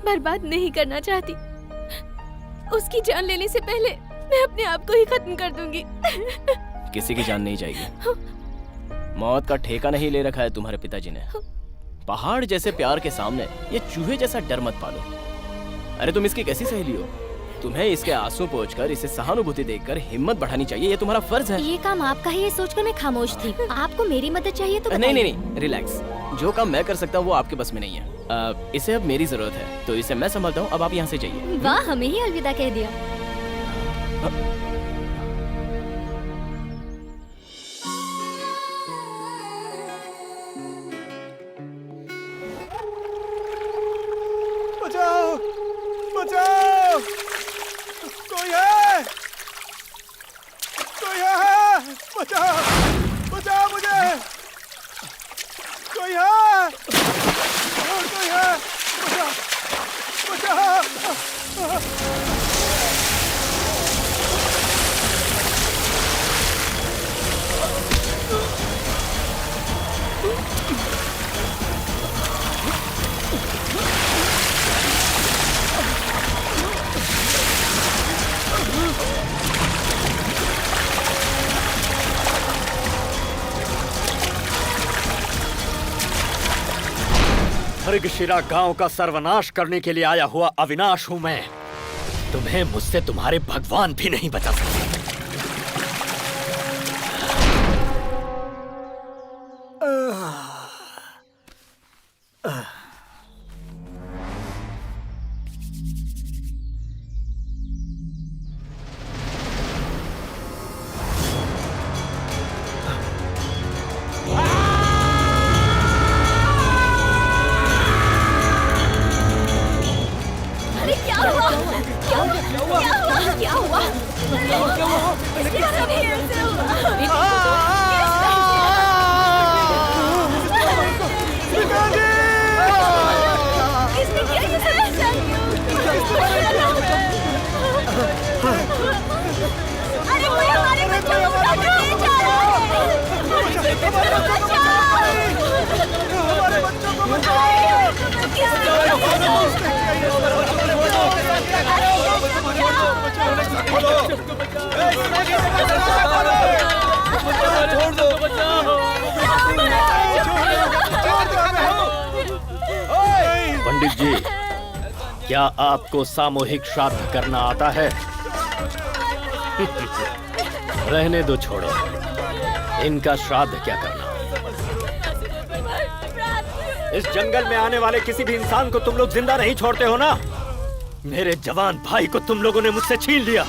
बर्बाद नहीं करना चाहती। उसकी जान लेने से पहले मैं अपने आप को ही खत्म कर दूंगी। किसी की जान नहीं जाएगी। मौत का ठेका नहीं ले रखा है तुम्हारे पिताजी ने। पहाड़ जैसे प्यार के सामने ये चूहे जैसा डर मत पालो। अरे तुम इसकी कैसी सहेली हो? तुम्हें इसके आंसू पोंछकर इसे सहानुभूति देकर हिम्मत बढ़ानी चाहिए। ये तुम्हारा फर्ज है। ये काम आपका है, ये सोचकर मैं खामोश थी। आपको मेरी मदद चाहिए तो नहीं नहीं नहीं, रिलैक्स। जो काम मैं कर सकता हूँ वो आपके बस में नहीं है। इसे अब मेरी जरूरत है, तो इसे मैं संभालता हूँ। अब आप यहाँ से जाइए। वाह, हमें ही अलविदा कह दिया। बचाओ, बचाओ, कोई है, कोई है, बचाओ, बचाओ मुझे, कोई है, और कोई है, बचाओ, बचाओ। मृगशिरा गांव का सर्वनाश करने के लिए आया हुआ अविनाश हूं मैं। तुम्हें मुझसे तुम्हारे भगवान भी नहीं बचा सकते। पंडित जी, क्या आपको सामूहिक श्राद्ध करना आता है? रहने दो, छोड़ो। इनका श्राद्ध क्या करना। इस जंगल में आने वाले किसी भी इंसान को तुम लोग जिंदा नहीं छोड़ते हो ना? मेरे जवान भाई को तुम लोगों ने मुझसे छीन लिया।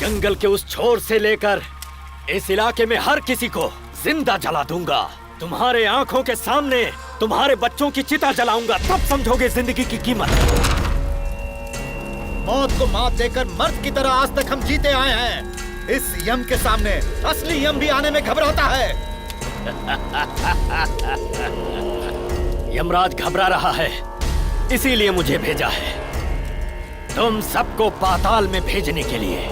जंगल के उस छोर से लेकर इस इलाके में हर किसी को जिंदा जला दूंगा। तुम्हारे आंखों के सामने तुम्हारे बच्चों की चिता जलाऊंगा, तब समझोगे जिंदगी की कीमत। मौत को मात देकर मर्द की तरह आज तक हम जीते आए हैं। इस यम के सामने असली यम भी आने में घबराता है। यमराज घबरा रहा है, इसीलिए मुझे भेजा है तुम सबको पाताल में भेजने के लिए।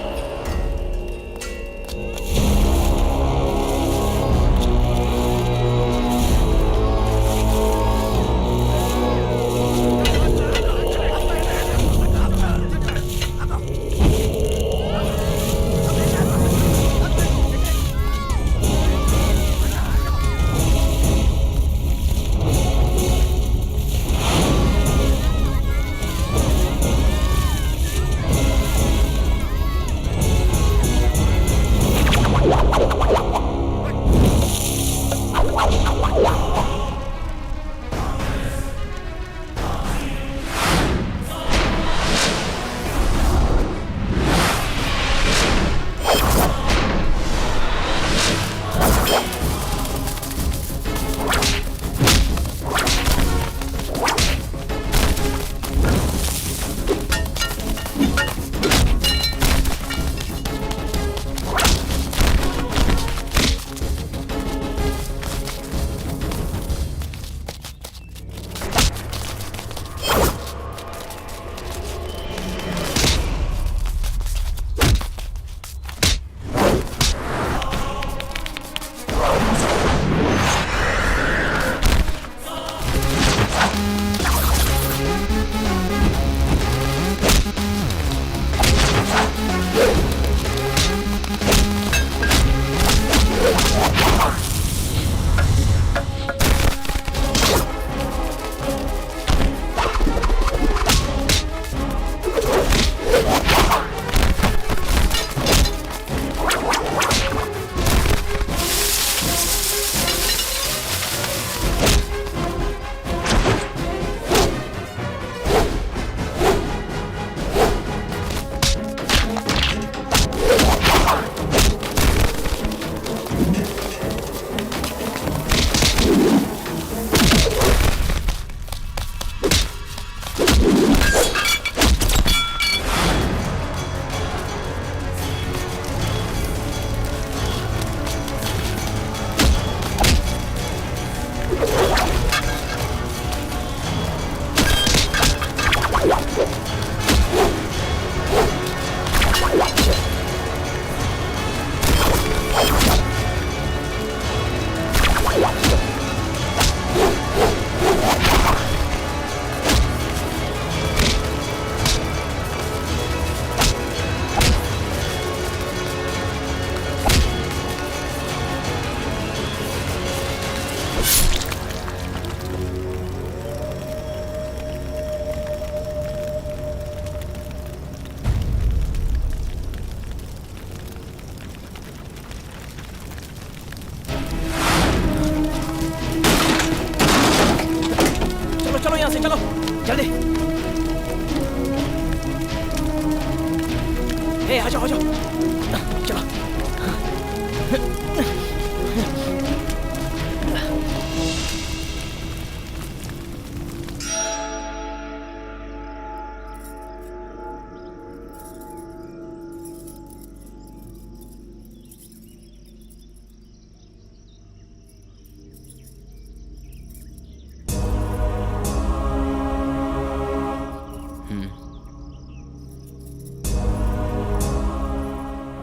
आ जाओ चलो।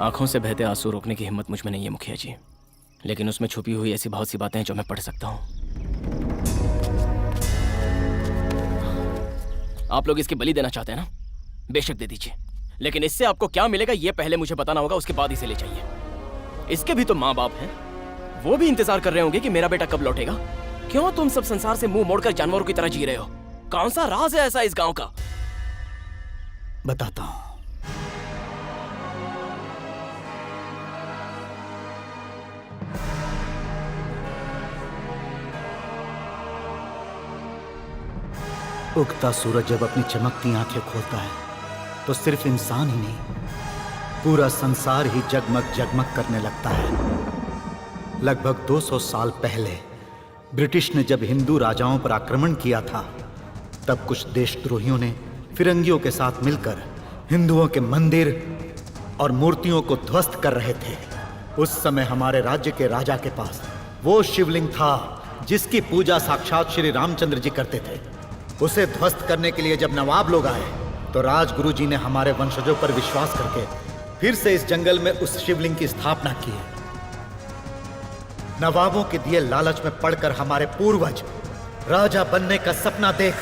आंखों से बहते आंसू रोकने की हिम्मत मुझ में नहीं है मुखिया जी, लेकिन उसमें छुपी हुई ऐसी बहुत सी बातें हैं जो मैं पढ़ सकता हूं। आप लोग इसकी बलि देना चाहते हैं ना? बेशक दे दीजिए, लेकिन इससे आपको क्या मिलेगा ये पहले मुझे बताना होगा, उसके बाद इसे ले जाइए। इसके भी तो माँ बाप हैं, वो भी इंतजार कर रहे होंगे कि मेरा बेटा कब लौटेगा। क्यों तुम सब संसार से मुंह मोड़कर जानवरों की तरह जी रहे हो? कौन सा राज है ऐसा इस गांव का? बताता हूं। उगता सूरज जब अपनी चमकती आंखें खोलता है तो सिर्फ इंसान ही नहीं, पूरा संसार ही जगमग जगमग करने लगता है। लगभग 200 साल पहले ब्रिटिश ने जब हिंदू राजाओं पर आक्रमण किया था, तब कुछ देशद्रोहियों ने फिरंगियों के साथ मिलकर हिंदुओं के मंदिर और मूर्तियों को ध्वस्त कर रहे थे। उस समय हमारे राज्य के राजा के पास वो शिवलिंग था जिसकी पूजा साक्षात श्री रामचंद्र जी करते थे। उसे ध्वस्त करने के लिए जब नवाब लोग आए तो राजगुरु जी ने हमारे वंशजों पर विश्वास करके फिर से इस जंगल में उस शिवलिंग की स्थापना की है। नवाबों के दिए लालच में पड़कर हमारे पूर्वज राजा बनने का सपना देख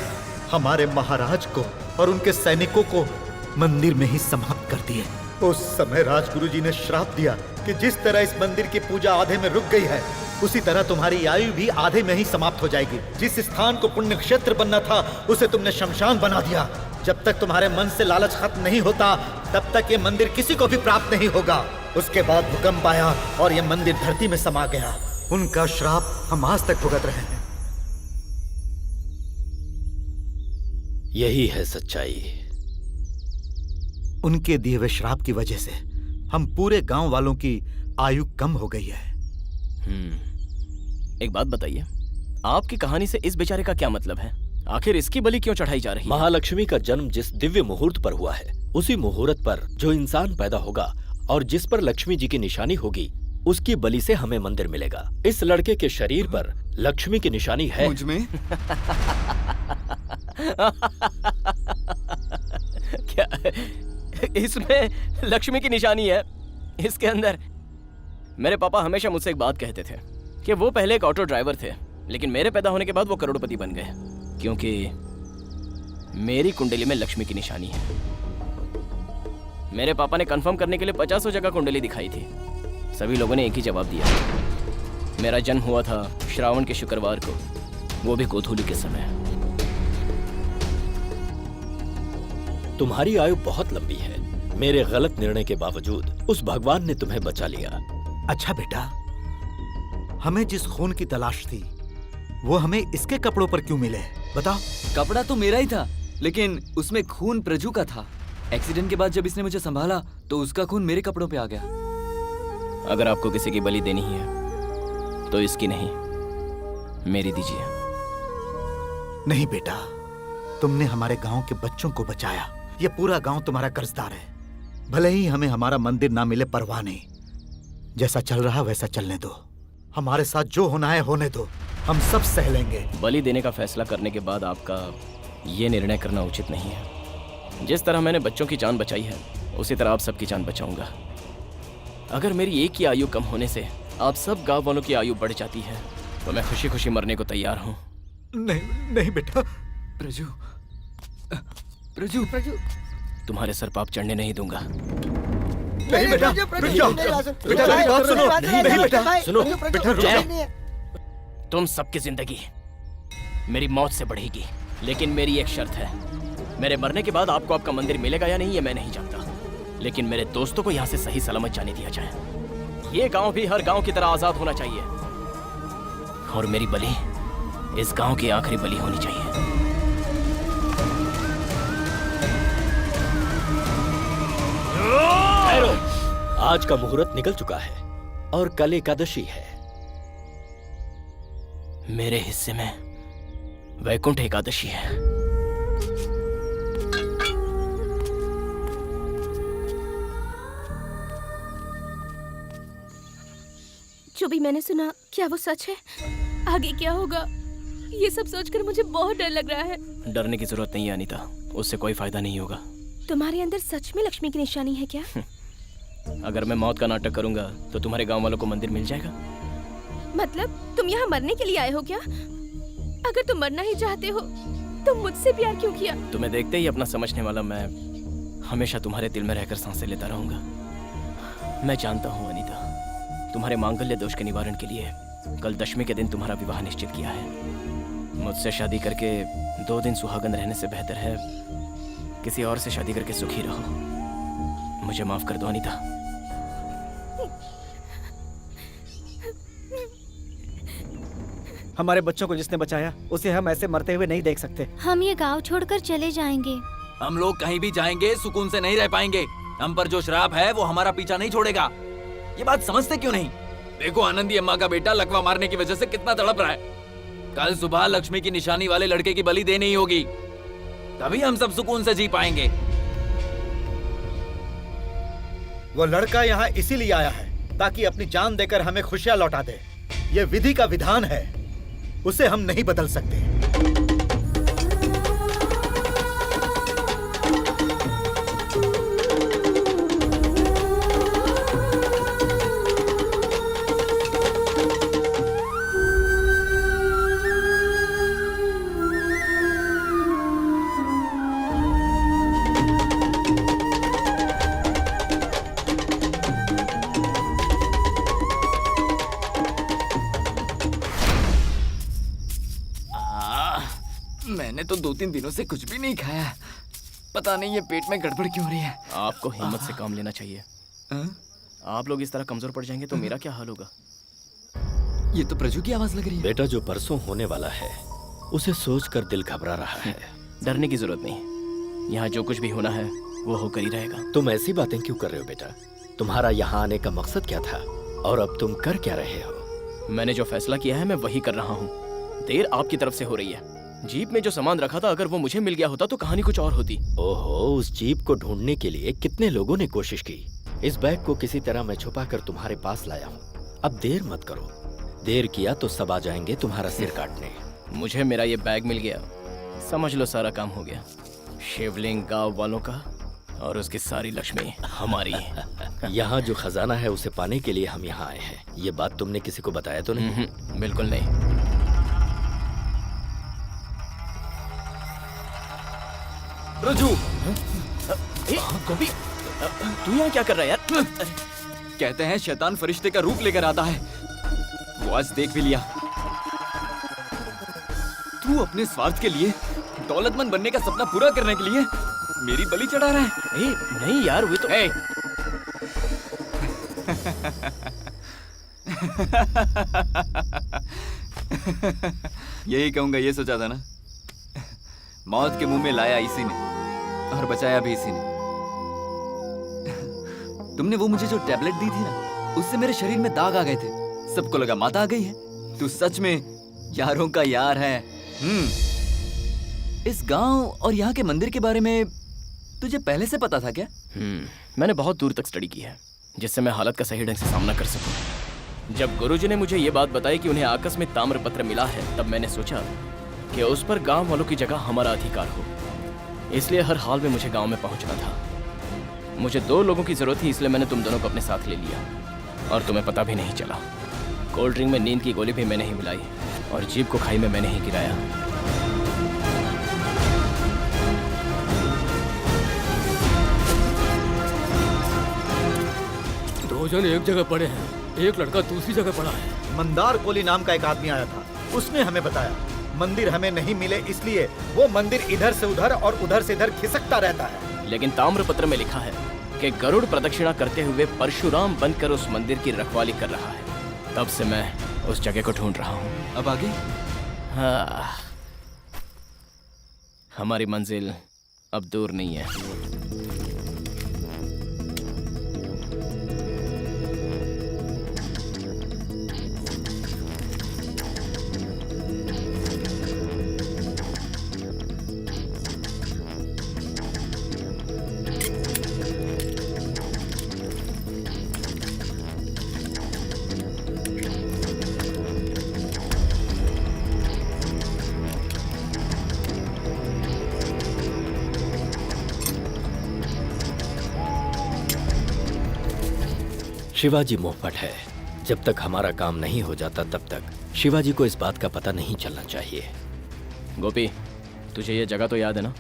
हमारे महाराज को और उनके सैनिकों को मंदिर में ही समाप्त कर दिए। उस समय राजगुरु जी ने श्राप दिया कि जिस तरह इस मंदिर की पूजा आधे में रुक गई है, उसी तरह तुम्हारी आयु भी आधे में ही समाप्त हो जाएगी। जिस स्थान को पुण्य क्षेत्र बनना था, उसे तुमने शमशान बना दिया। जब तक तुम्हारे मन से लालच खत्म नहीं होता, तब तक ये मंदिर किसी को भी प्राप्त नहीं होगा। उसके बाद भूकंप आया और ये मंदिर धरती में समा गया। उनका श्राप हम आज तक भुगत रहे हैं। यही है सच्चाई। उनके दिए हुए श्राप की वजह से हम पूरे गांव वालों की आयु कम हो गई है। एक बात बताइए, आपकी कहानी से इस बेचारे का क्या मतलब है? आखिर इसकी बलि क्यों चढ़ाई जा रही है? महालक्ष्मी का जन्म जिस दिव्य मुहूर्त पर हुआ है, उसी मुहूर्त पर जो इंसान पैदा होगा और जिस पर लक्ष्मी जी की निशानी होगी, उसकी बलि से हमें मंदिर मिलेगा। इस लड़के के शरीर पर लक्ष्मी की निशानी है। मुझ में? क्या इसमें लक्ष्मी की निशानी है? इसके अंदर? मेरे पापा हमेशा मुझसे एक बात कहते थे कि वो पहले एक ऑटो ड्राइवर थे, लेकिन मेरे पैदा होने के बाद वो करोड़पति बन गए, क्योंकि मेरी कुंडली में लक्ष्मी की निशानी है। मेरे पापा ने कंफर्म करने के लिए 50 जगह कुंडली दिखाई थी। सभी लोगों ने एक ही जवाब दिया। मेरा जन्म हुआ था श्रावण के शुक्रवार को, वो भी गोधूली के समय। तुम्हारी आयु बहुत लंबी है। मेरे गलत निर्णय के बावजूद उस भगवान ने तुम्हें बचा लिया। अच्छा बेटा, हमें जिस खून की तलाश थी, वो हमें इसके कपड़ों पर क्यों मिले? बताओ। कपड़ा तो मेरा ही था, लेकिन उसमें खून प्रजू का था। एक्सीडेंट के बाद जब इसने मुझे संभाला तो उसका खून मेरे कपड़ों पे आ गया। अगर आपको किसी की बलि देनी है तो इसकी नहीं, मेरी दीजिए। नहीं बेटा, तुमने हमारे गांव के बच्चों को बचाया। ये पूरा गांव तुम्हारा कर्जदार है। भले ही हमें हमारा मंदिर ना मिले, परवाह नहीं। जैसा चल रहा वैसा चलने दो। हमारे साथ जो होना है होने दो, हम सब सह लेंगे। बलि देने का फैसला करने के बाद आपका ये निर्णय करना उचित नहीं है। जिस तरह मैंने बच्चों की जान बचाई है, उसी तरह आप सबकी जान बचाऊंगा। अगर मेरी एक ही आयु कम होने से आप सब गांव वालों की आयु बढ़ जाती है, तो मैं खुशी खुशी मरने को तैयार हूँ। नहीं नहीं बेटा। प्रजू, प्रजू, प्रजू, तुम्हारे सर पाप चढ़ने नहीं दूंगा। नहीं बेटा, रुक जाओ। बेटा मेरी बात सुनो। नहीं बेटा, सुनो बेटा रुक जाओ। तुम सबकी जिंदगी मेरी मौत से बढ़ेगी, लेकिन मेरी एक शर्त है। मेरे मरने के बाद आपको आपका मंदिर मिलेगा या नहीं, ये मैं नहीं जानता, लेकिन मेरे दोस्तों को यहाँ से सही सलामत जाने दिया जाए। ये गांव भी हर गांव की तरह आजाद होना चाहिए, और मेरी बलि इस गांव की आखिरी बलि होनी चाहिए। आज का मुहूर्त निकल चुका है और कल एकादशी है। मेरे हिस्से में वैकुंठ एकादशी है। जो भी मैंने सुना, क्या वो सच है? आगे क्या होगा, ये सब सोचकर मुझे बहुत डर लग रहा है। डरने की जरूरत नहीं है अनीता, उससे कोई फायदा नहीं होगा। तुम्हारे अंदर सच में लक्ष्मी की निशानी है क्या? अगर मैं मौत का नाटक करूंगा तो तुम्हारे गांव वालों को मंदिर मिल जाएगा। मतलब तुम यहाँ मरने के लिए आए हो क्या? अगर तुम मरना ही चाहते हो तो मुझसे प्यार क्यों किया? तुम्हें देखते ही अपना समझने वाला मैं हमेशा तुम्हारे दिल में रहकर सांसें लेता रहूंगा। मैं जानता हूँ अनीता, तुम्हारे मांगल्य दोष के निवारण के लिए कल दशमी के दिन तुम्हारा विवाह निश्चित किया है। मुझसे शादी करके 2 दिन सुहागन रहने से बेहतर है किसी और से शादी करके सुखी रहो। मुझे माफ कर दो अनीता। हमारे बच्चों को जिसने बचाया, उसे हम ऐसे मरते हुए नहीं देख सकते। हम ये गांव छोड़कर चले जाएंगे। हम लोग कहीं भी जाएंगे सुकून से नहीं रह पाएंगे। हम पर जो श्राप है वो हमारा पीछा नहीं छोड़ेगा। ये बात समझते क्यों नहीं? देखो आनंदी अम्मा का बेटा लकवा मारने की वजह से कितना तड़प रहा है। कल सुबह लक्ष्मी की निशानी वाले लड़के की बलि देनी होगी, तभी हम सब सुकून से जी पाएंगे। वो लड़का यहाँ इसीलिए आया है ताकि अपनी जान देकर हमें खुशियां लौटा दे। ये विधि का विधान है, उसे हम नहीं बदल सकते। मैंने तो 2-3 दिनों से कुछ भी नहीं खाया। पता नहीं ये पेट में गड़बड़ क्यों हो रही है। आपको हिम्मत से काम लेना चाहिए। आप लोग इस तरह कमजोर पड़ जाएंगे तो मेरा क्या हाल होगा? ये तो प्रजू की आवाज लग रही है। बेटा, जो परसों होने वाला है उसे सोचकर दिल घबरा रहा है। डरने की जरूरत नहीं, यहाँ जो कुछ भी होना है वो होकर ही रहेगा। तुम ऐसी बातें क्यों कर रहे हो बेटा? तुम्हारा यहाँ आने का मकसद क्या था और अब तुम कर क्या रहे हो? मैंने जो फैसला किया है मैं वही कर रहा हूँ। देर आपकी तरफ से हो रही है। जीप में जो सामान रखा था अगर वो मुझे मिल गया होता तो कहानी कुछ और होती। ओहो, उस जीप को ढूंढने के लिए कितने लोगों ने कोशिश की। इस बैग को किसी तरह मैं छुपा कर तुम्हारे पास लाया हूँ। अब देर मत करो, देर किया तो सब आ जाएंगे तुम्हारा सिर काटने। मुझे मेरा ये बैग मिल गया, समझ लो सारा काम हो गया। शिवलिंग गांव वालों का और उसकी सारी लक्ष्मी हमारी। यहाँ जो खजाना है उसे पाने के लिए हम यहाँ आए हैं। ये बात तुमने किसी को बताया तो नहीं? बिल्कुल नहीं। रजू, गोपी, तू यहाँ क्या कर रहा है यार? कहते हैं शैतान फरिश्ते का रूप लेकर आता है। वो आज देख भी लिया। तू अपने स्वार्थ के लिए, दौलतमंद बनने का सपना पूरा करने के लिए मेरी बलि चढ़ा रहा है। नहीं यार, वो तो यही कहूंगा, ये सोचा था ना। मौत के मुंह में लाया इसी ने और बचाया भी इसी ने। तुमने वो मुझे जो टैबलेट दी थी ना, उससे मेरे शरीर में दाग आ गए थे। सबको लगा माता आ गई है। तू सच में यारों का यार है। इस गांव और यहाँ के मंदिर के बारे में तुझे पहले से पता था क्या? मैंने बहुत दूर तक स्टडी की है जिससे मैं हालत का सही ढंग से सामना कर सकूं। जब गुरुजी ने मुझे ये बात बताई कि उन्हें आकस्मिक ताम्रपत्र मिला है, तब मैंने सोचा कि उस पर गांव वालों की जगह हमारा अधिकार हो। इसलिए हर हाल में मुझे गांव में पहुंचना था। मुझे 2 लोगों की जरूरत थी, इसलिए मैंने तुम दोनों को अपने साथ ले लिया और तुम्हें पता भी नहीं चला। कोल्ड ड्रिंक में नींद की गोली भी मैंने ही मिलाई और जीप को खाई में मैंने ही गिराया। दो जन एक जगह पड़े हैं, एक लड़का दूसरी जगह पड़ा है। मंदार कोली नाम का एक आदमी आया था, उसने हमें बताया मंदिर हमें नहीं मिले, इसलिए वो मंदिर इधर से उधर और उधर से इधर खिसकता रहता है। लेकिन ताम्रपत्र में लिखा है कि गरुड़ प्रदक्षिणा करते हुए परशुराम बनकर उस मंदिर की रखवाली कर रहा है। तब से मैं उस जगह को ढूंढ रहा हूँ। अब आगे? हाँ, हमारी मंजिल अब दूर नहीं है। शिवाजी मोहपट है। जब तक हमारा काम नहीं हो जाता तब तक शिवाजी को इस बात का पता नहीं चलना चाहिए। गोपी, तुझे ये जगह तो याद है ना?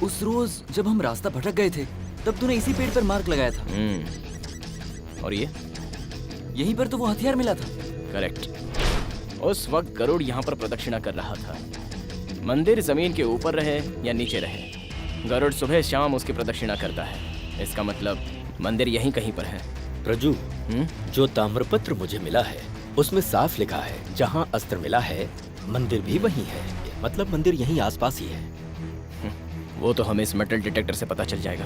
उस रोज जब हम रास्ता भटक गए थे तब तूने इसी पेड़ पर मार्क लगाया था। और ये यहीं पर तो वो हथियार मिला था। करेक्ट। उस वक्त गरुड़ यहाँ पर प्रदक्षिणा कर रहा था। मंदिर जमीन के ऊपर रहे या नीचे रहे, गरुड़ सुबह शाम उसकी प्रदक्षिणा करता है। इसका मतलब मंदिर यहीं कहीं पर है। प्रजू, जो ताम्रपत्र मुझे मिला है उसमें साफ लिखा है जहाँ अस्त्र मिला है मंदिर भी वहीं है। मतलब मंदिर यहीं आसपास ही है। वो तो हमें इस मेटल डिटेक्टर से पता चल जाएगा।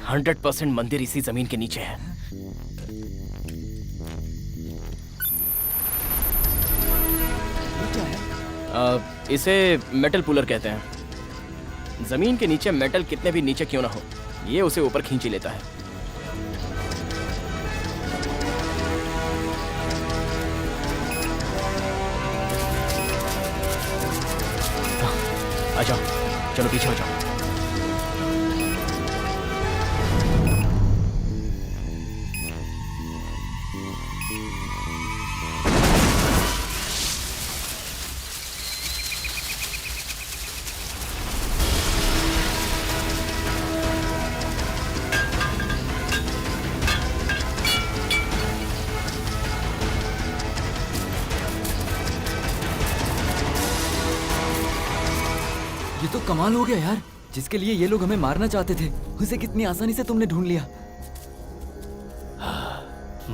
100% मंदिर इसी जमीन के नीचे है। इसे मेटल पुलर कहते हैं। जमीन के नीचे मेटल कितने भी नीचे क्यों ना हो, ये उसे ऊपर खींच ही लेता है। आ जाओ, चलो पीछे हो जाओ। ये तो कमाल हो गया यार। जिसके लिए ये लोग हमें मारना चाहते थे, उसे कितनी आसानी से तुमने ढूंढ लिया।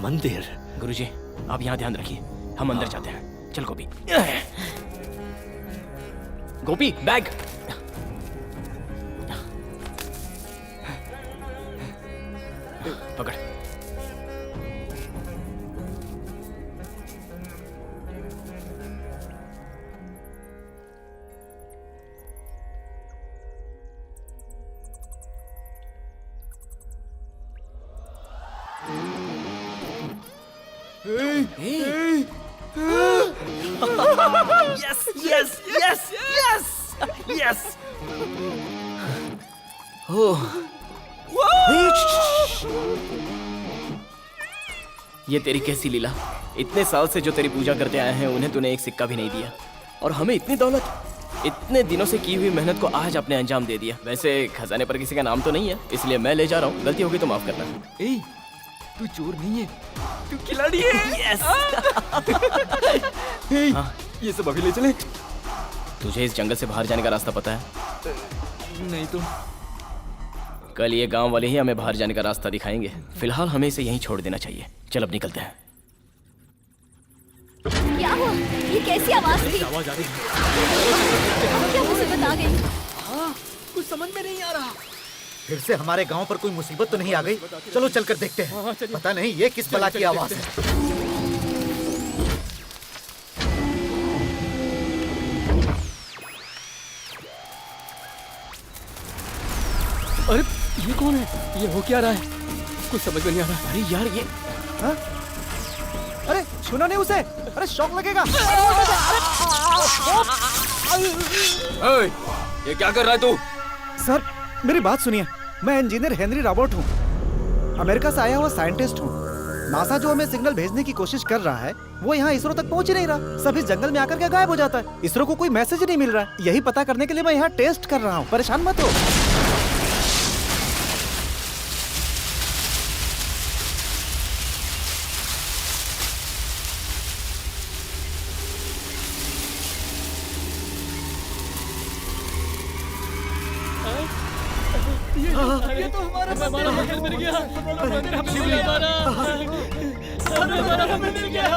मंदिर। गुरुजी, आप यहाँ ध्यान रखिए, हम अंदर जाते हैं। चल गोपी। गोपी, बैग। पकड़। Yes, yes, yes, yes, yes. ये तेरी कैसी लीला? इतने साल से जो तेरी पूजा करते आए हैं, उन्हें तूने एक सिक्का भी नहीं दिया, और हमें इतनी दौलत। इतने दिनों से की हुई मेहनत को आज अपने अंजाम दे दिया। वैसे खजाने पर किसी का नाम तो नहीं है, इसलिए मैं ले जा रहा हूँ। गलती होगी तो माफ करना। ए, तू चोर नहीं है, तू खिलाड़ी है। यस। ये सब अभी ले चले। तुझे इस जंगल से बाहर जाने का रास्ता पता है? नहीं तो कल ये गांव वाले ही हमें बाहर जाने का रास्ता दिखाएंगे। फिलहाल हमें इसे यहीं छोड़ देना चाहिए। चल अब निकलते हैं। क्या हुआ? ये कैसी आवाज थी? आवाज आ रही है। क्या मुसीबत आ गई? कुछ समझ में नहीं आ रहा। फिर से हमारे गांव पर कोई मुसीबत तो नहीं आ गई? चलो चलकर देखते हैं। पता नहीं ये किस बला की आवाज है। अरे ये कौन है? ये हो क्या रहा है? कुछ समझ में नहीं आ रहा। अरे यार ये अरे छूना नहीं उसे। अरे शॉक लगेगा। ये क्या कर रहा है तू? सर मेरी बात सुनिए, मैं इंजीनियर हेनरी रॉबर्ट हूँ, अमेरिका से आया हुआ साइंटिस्ट हूँ। नासा जो हमें सिग्नल भेजने की कोशिश कर रहा है, वो यहाँ इसरो तक पहुँच ही नहीं रहा। सब इस जंगल में आकर के गायब हो जाता है। इसरो को कोई मैसेज नहीं मिल रहा है। यही पता करने के लिए मैं यहाँ टेस्ट कर रहा हूँ। परेशान मत हो। ये तो हमारा मंदिर मिल गया। मंदिर हमें मिल गया। हमारा मंदिर मिल गया।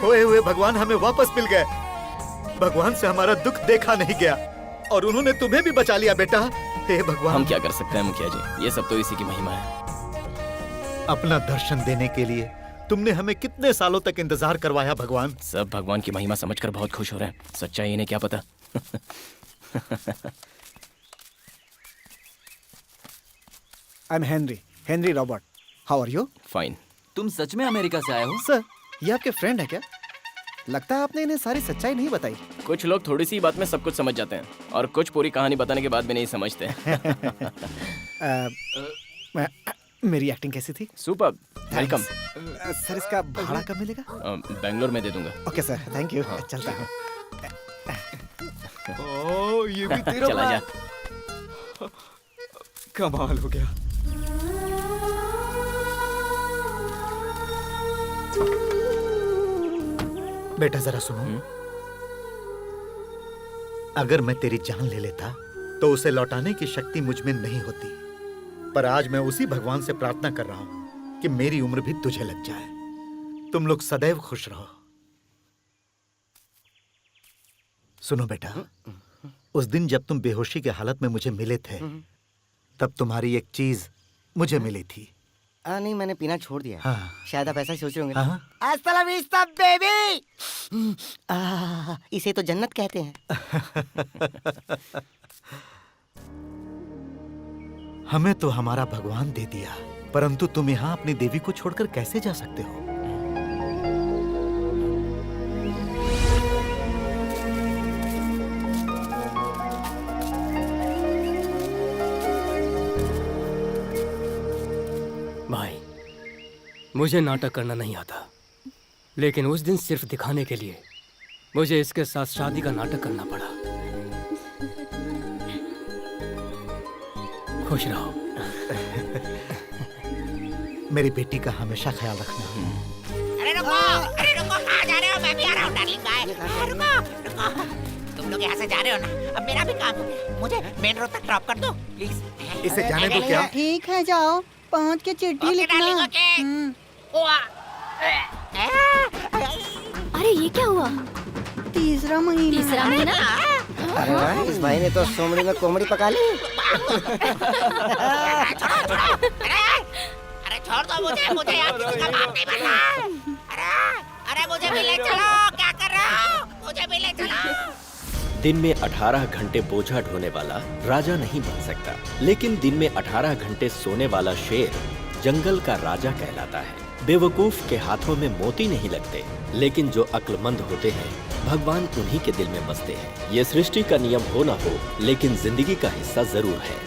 खोए हुए भगवान हमें वापस मिल गए। भगवान से हमारा दुख देखा नहीं गया और उन्होंने तुम्हें भी बचा लिया बेटा। हे भगवान। हम क्या कर सकते हैं मुखिया जी, ये सब तो इसी की महिमा है। अपना दर्शन देने के लिए तुमने हमें कितने सालों तक इंतजार करवाया भगवान। सब भगवान की महिमा समझकर बहुत खुश हो रहे हैं। सच्चाई इन्हें क्या पता। I am Henry Robert. How are you? Fine. तुम सच में अमेरिका से आए हो? सर ये आपके फ्रेंड है क्या? लगता है आपने इन्हें सारी सच्चाई नहीं बताई। कुछ लोग थोड़ी सी बात में सब कुछ समझ जाते हैं और कुछ पूरी कहानी बताने के बाद भी नहीं समझते। मेरी एक्टिंग कैसी थी? Super, welcome. सर इसका भाड़ा कब मिलेगा? बेंगलोर में दे दूंगा। Okay sir, thank you. चलता हूँ। ओ, ये भी तेरा चला जा। कमाल हो गया। बेटा जरा सुनो। अगर मैं तेरी जान ले लेता तो उसे लौटाने की शक्ति मुझ में नहीं होती, पर आज मैं उसी भगवान से प्रार्थना कर रहा हूं कि मेरी उम्र भी तुझे लग जाए। तुम लोग सदैव खुश रहो। सुनो बेटा, उस दिन जब तुम बेहोशी के हालत में मुझे मिले थे, तब तुम्हारी एक चीज मुझे मिली थी। नहीं, मैंने पीना छोड़ दिया। हाँ। शायद आप ऐसा ही सोच रहे होंगे। हाँ। Hasta la vista, baby! इसे तो जन्नत कहते हैं। हमें तो हमारा भगवान दे दिया, परंतु तुम यहाँ अपनी देवी को छोड़कर कैसे जा सकते हो? भाई, मुझे नाटक करना नहीं आता, लेकिन उस दिन सिर्फ दिखाने के लिए मुझे इसके साथ शादी का नाटक करना पड़ा। खुश रहो। मेरी बेटी का हमेशा ख्याल रखना। अरे रुको, कहाँ जा रहे हो? मैं भी आ रहा हूँ डार्लिंग बाय। रुको, तुम लोग यहाँ से जा रहे हो ना? अब मेरा भी काम हो गया, मुझे मेन रोड तक ड्रॉप कर दो प्लीज। इसे जाने दो क्या? ठीक है, जाओ, पहुँच के चिट्ठी लिखना। अरे ये क्या हुआ? तीसरा महीना। तीसरा महीना? अरे वाह, इस भाई ने तो सोमड़ी में कोमड़ी पका ली। अरे छोड़ दो मुझे यार, किसी का बाप नहीं बनना। अरे मुझे भी ले चलो, क्या कर रहे हो? मुझे भी ले चलो। दिन में 18 घंटे बोझा ढोने वाला राजा नहीं बन सकता, लेकिन दिन में 18 घंटे सोने वाला शेर जंगल का राजा कहलाता है। बेवकूफ के हाथों में मोती नहीं लगते, लेकिन जो अक्लमंद होते हैं भगवान उन्हीं के दिल में बसते हैं। ये सृष्टि का नियम हो ना हो, लेकिन जिंदगी का हिस्सा जरूर है।